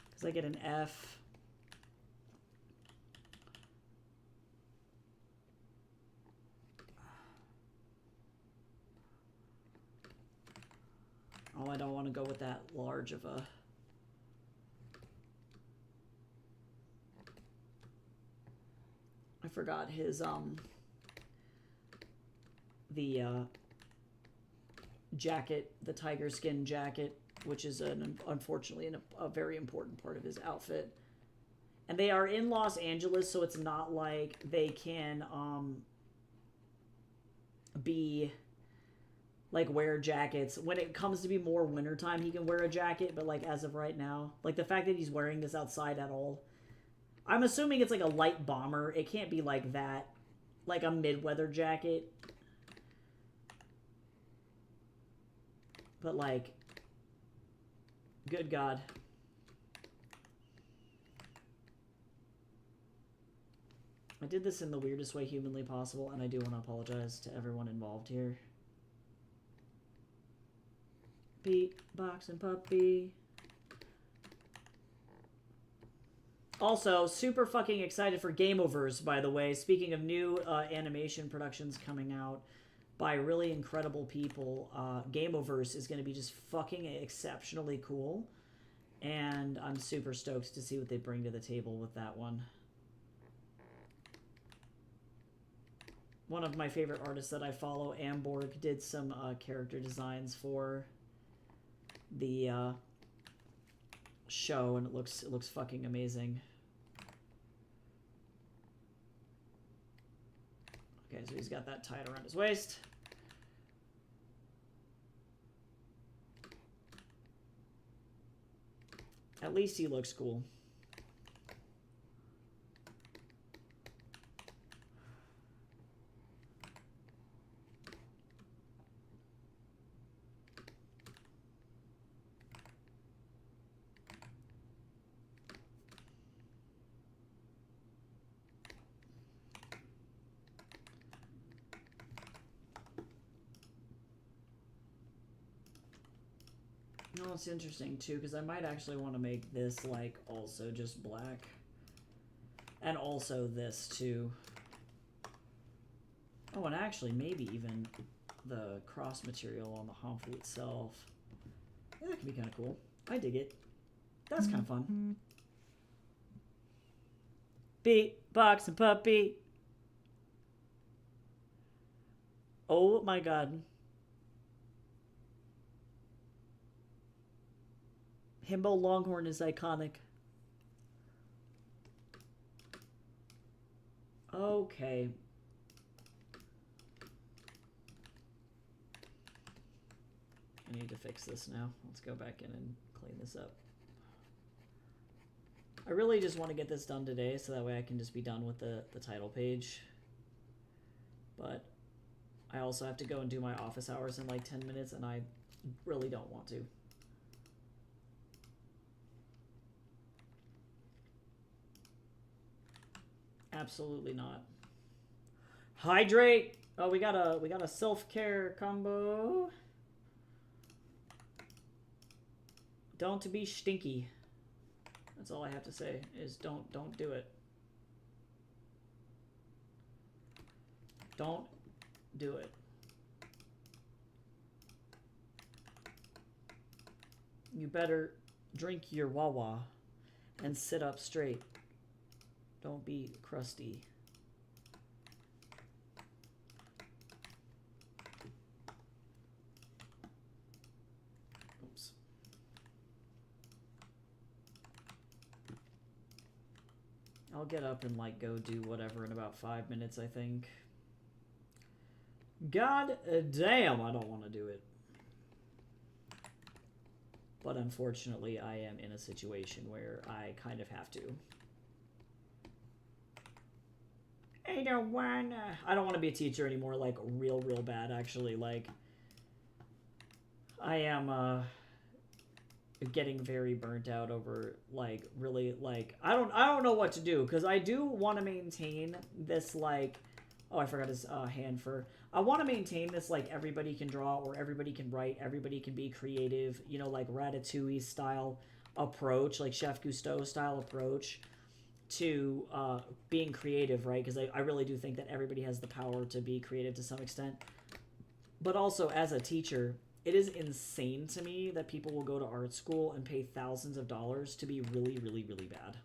[SPEAKER 1] Because I get an F. Oh, I don't want to go with that large of a... I forgot his, the, jacket, the tiger skin jacket, which is, unfortunately, a very important part of his outfit. And they are in Los Angeles, so it's not like they can be like wear jackets. When it comes to be more wintertime, he can wear a jacket, but like as of right now, like the fact that he's wearing this outside at all, I'm assuming it's like a light bomber. It can't be like that, like a mid-weather jacket. But like, good God. I did this in the weirdest way humanly possible, and I do want to apologize to everyone involved here. Beatbox and puppy. Also, super fucking excited for Gameoverse, by the way. Speaking of new animation productions coming out by really incredible people, Gameoverse is going to be just fucking exceptionally cool. And I'm super stoked to see what they bring to the table with that one. One of my favorite artists that I follow, Amborg, did some character designs for the show, and it looks fucking amazing. Okay, so he's got that tied around his waist. At least he looks cool. No, it's interesting too, because I might actually want to make this like also just black. And also this too. Oh, and actually maybe even the cross material on the Humphrey itself. Yeah, that could be kind of cool. I dig it. That's kind of fun. Beatbox and puppy. Oh my God. Himbo Longhorn is iconic. Okay. I need to fix this now. Let's go back in and clean this up. I really just want to get this done today so that way I can just be done with the title page. But I also have to go and do my office hours in like 10 minutes, and I really don't want to. Absolutely not. Hydrate. Oh, we got a self-care combo. Don't be stinky. That's all I have to say is don't do it. Don't do it. You better drink your Wawa and sit up straight. Don't be crusty. Oops. I'll get up and like go do whatever in about 5 minutes, I think. God damn, I don't want to do it. But unfortunately, I am in a situation where I kind of have to. I don't want to be a teacher anymore, like real bad, actually. Like, I am getting very burnt out over like really like I don't know what to do, because I do want to maintain this like, oh, I forgot his hand for. I want to maintain this like everybody can draw or everybody can write, everybody can be creative, you know, like Ratatouille style approach, like Chef Gusteau style approach to being creative, right? Because I really do think that everybody has the power to be creative to some extent. But also, as a teacher, it is insane to me that people will go to art school and pay thousands of dollars to be really bad.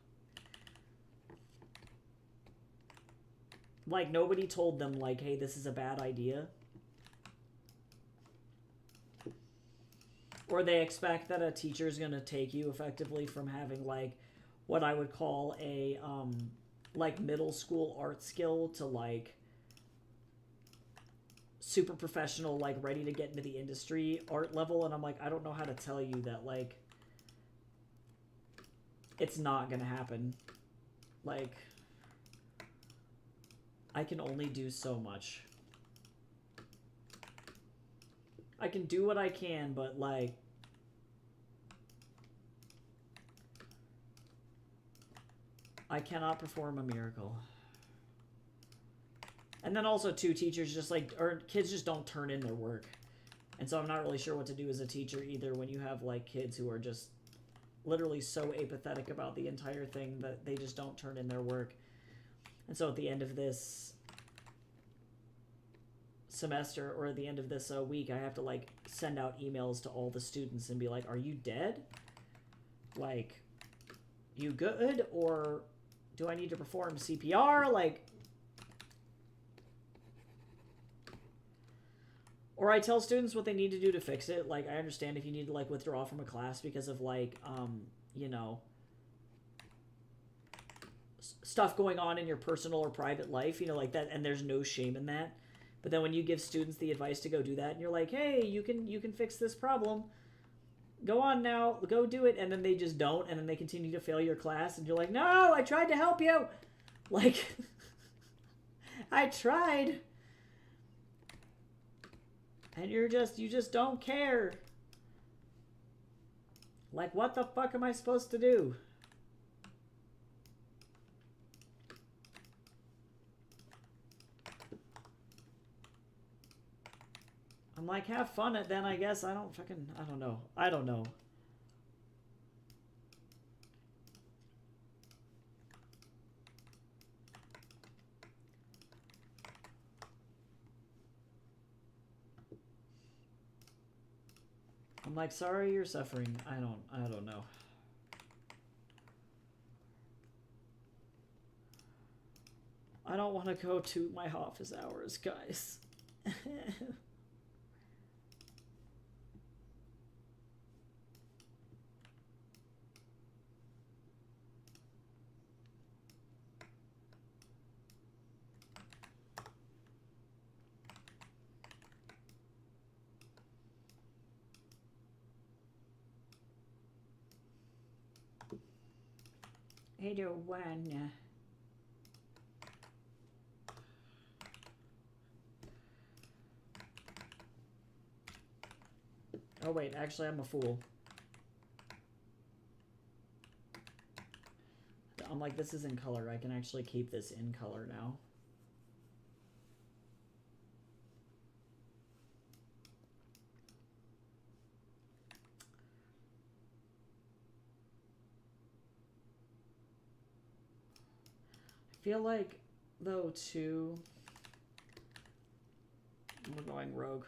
[SPEAKER 1] Like, nobody told them, like, hey, this is a bad idea. Or they expect that a teacher is going to take you effectively from having, like, what I would call a like middle school art skill to like super professional, like ready to get into the industry art level. And I'm like, I don't know how to tell you that like it's not gonna happen. Like, I can only do so much. I can do what I can, but like I cannot perform a miracle. And then also too, teachers just like, or kids just don't turn in their work. And so I'm not really sure what to do as a teacher either when you have like kids who are just literally so apathetic about the entire thing that they just don't turn in their work. And so at the end of this semester, or at the end of this week, I have to like send out emails to all the students and be like, are you dead? Like, you good? Or do I need to perform CPR? Like, or I tell students what they need to do to fix it. Like, I understand if you need to like withdraw from a class because of like you know, stuff going on in your personal or private life, you know, like that, and there's no shame in that. But then when you give students the advice to go do that, and you're like, hey, you can fix this problem, go on now, go do it, and then they just don't, and then they continue to fail your class, and you're like, no, I tried to help you, like I tried, and you just don't care. Like, what the fuck am I supposed to do? I'm like, have fun at then, I guess. I don't know. I don't know. I'm like, sorry you're suffering. I don't know. I don't want to go to my office hours, guys. I don't wanna. Oh wait, actually I'm a fool. I'm like, this is in color. I can actually keep this in color now. I feel like, though, too, we're going rogue.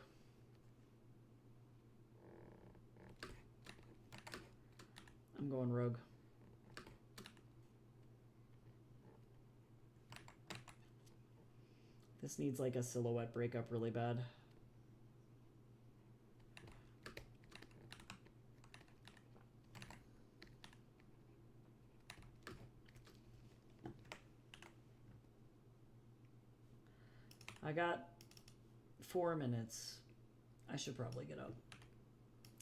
[SPEAKER 1] I'm going rogue. This needs like a silhouette breakup really bad. I got 4 minutes. I should probably get up.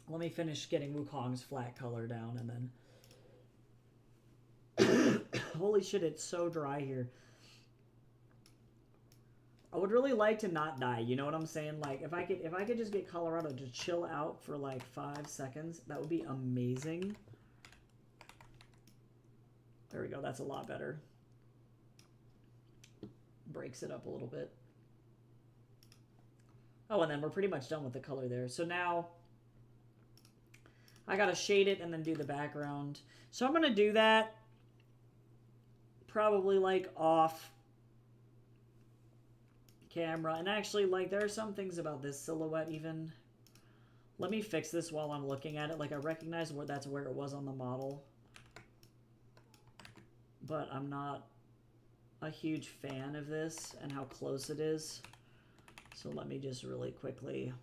[SPEAKER 1] Let me finish getting Wukong's flat color down and then... Holy shit, it's so dry here. I would really like to not die, you know what I'm saying? Like, if I could just get Colorado to chill out for like 5 seconds, that would be amazing. There we go, that's a lot better. Breaks it up a little bit. Oh, and then we're pretty much done with the color there. So now I gotta shade it and then do the background. So I'm gonna do that probably like off camera. And actually, like, there are some things about this silhouette even. Let me fix this while I'm looking at it. Like, I recognize where that's where it was on the model, but I'm not a huge fan of this and how close it is. So let me just really quickly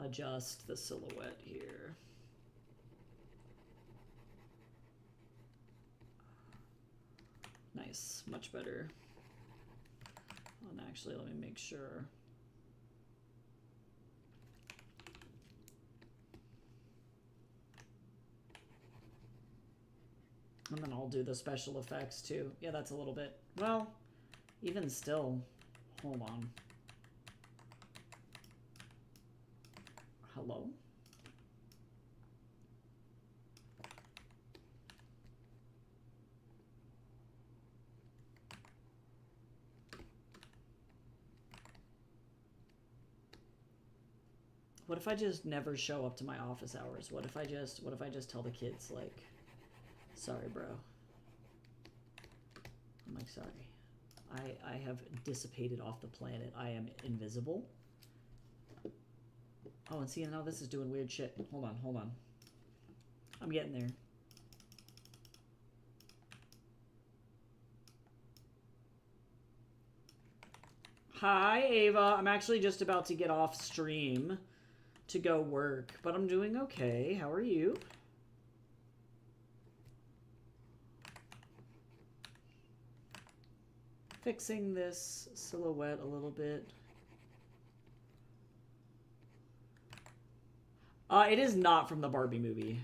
[SPEAKER 1] adjust the silhouette here. Nice. Much better. And actually, let me make sure. And then I'll do the special effects too. Yeah, that's a little bit. Well, even still. Hold on. Hello? What if I just never show up to my office hours? What if I just tell the kids, like, sorry, bro. I'm like, sorry. I have dissipated off the planet. I am invisible. Oh, and see, now this is doing weird shit. Hold on, hold on. I'm getting there. Hi, Ava. I'm actually just about to get off stream to go work, but I'm doing okay. How are you? Fixing this silhouette a little bit. It is not from the Barbie movie.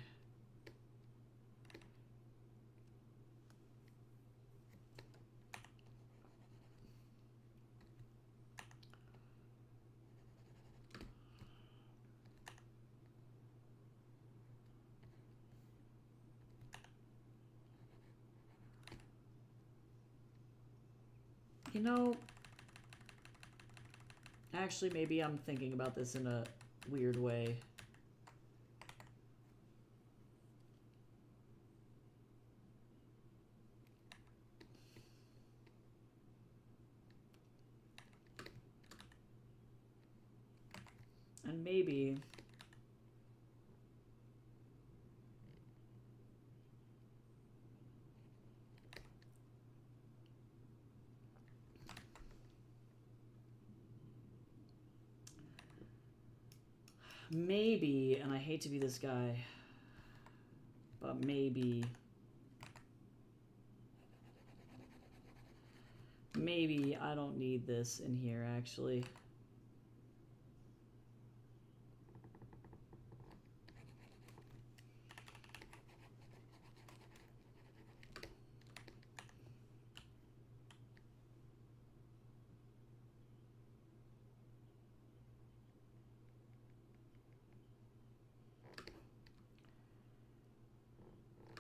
[SPEAKER 1] You know, actually, maybe I'm thinking about this in a weird way. And maybe... maybe, and I hate to be this guy, but maybe I don't need this in here, actually.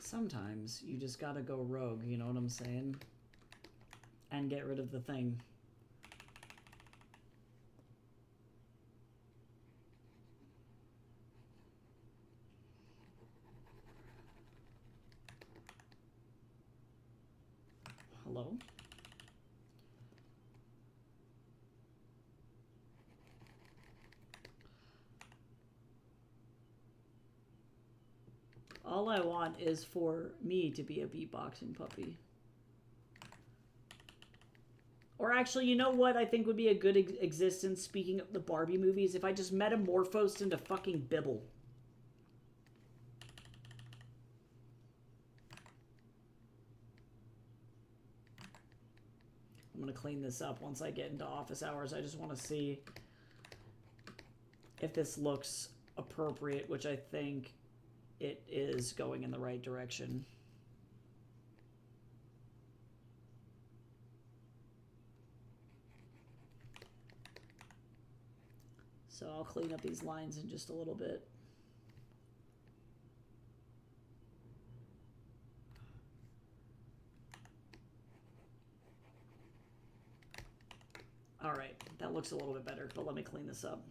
[SPEAKER 1] Sometimes you just gotta go rogue, you know what I'm saying? And get rid of the thing. Hello? All I want is for me to be a beatboxing puppy. Or actually, you know what I think would be a good existence, speaking of the Barbie movies? If I just metamorphosed into fucking Bibble. I'm gonna clean this up once I get into office hours. I just want to see if this looks appropriate, which I think it is going in the right direction. So I'll clean up these lines in just a little bit. All right, that looks a little bit better, but let me clean this up.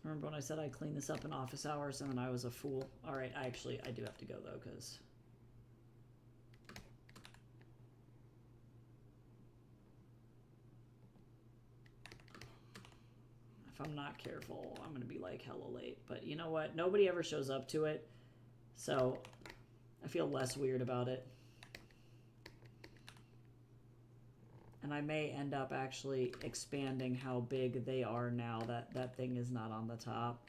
[SPEAKER 1] Remember when I said I'd clean this up in office hours and then I was a fool? All right, I do have to go though, because if I'm not careful, I'm gonna be like hella late. But you know what? Nobody ever shows up to it, so I feel less weird about it. And I may end up actually expanding how big they are now that that thing is not on the top.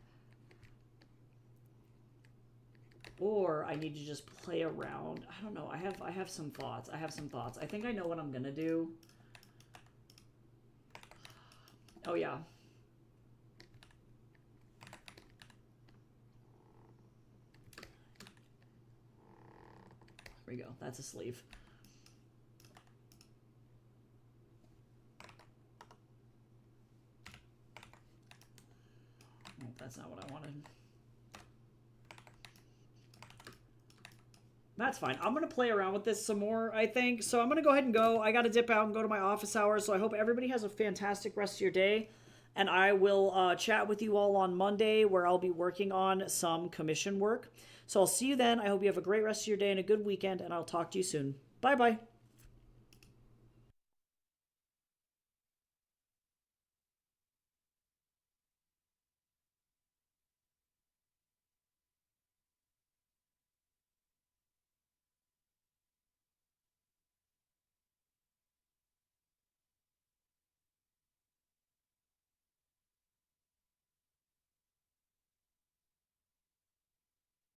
[SPEAKER 1] Or I need to just play around. I don't know. I have some thoughts. I think I know what I'm gonna do. Oh yeah. There we go. That's a sleeve. Oh, that's not what I wanted. That's fine. I'm going to play around with this some more, I think. So I'm going to go ahead and go. I got to dip out and go to my office hours. So I hope everybody has a fantastic rest of your day. And I will chat with you all on Monday, where I'll be working on some commission work. So I'll see you then. I hope you have a great rest of your day and a good weekend. And I'll talk to you soon. Bye-bye.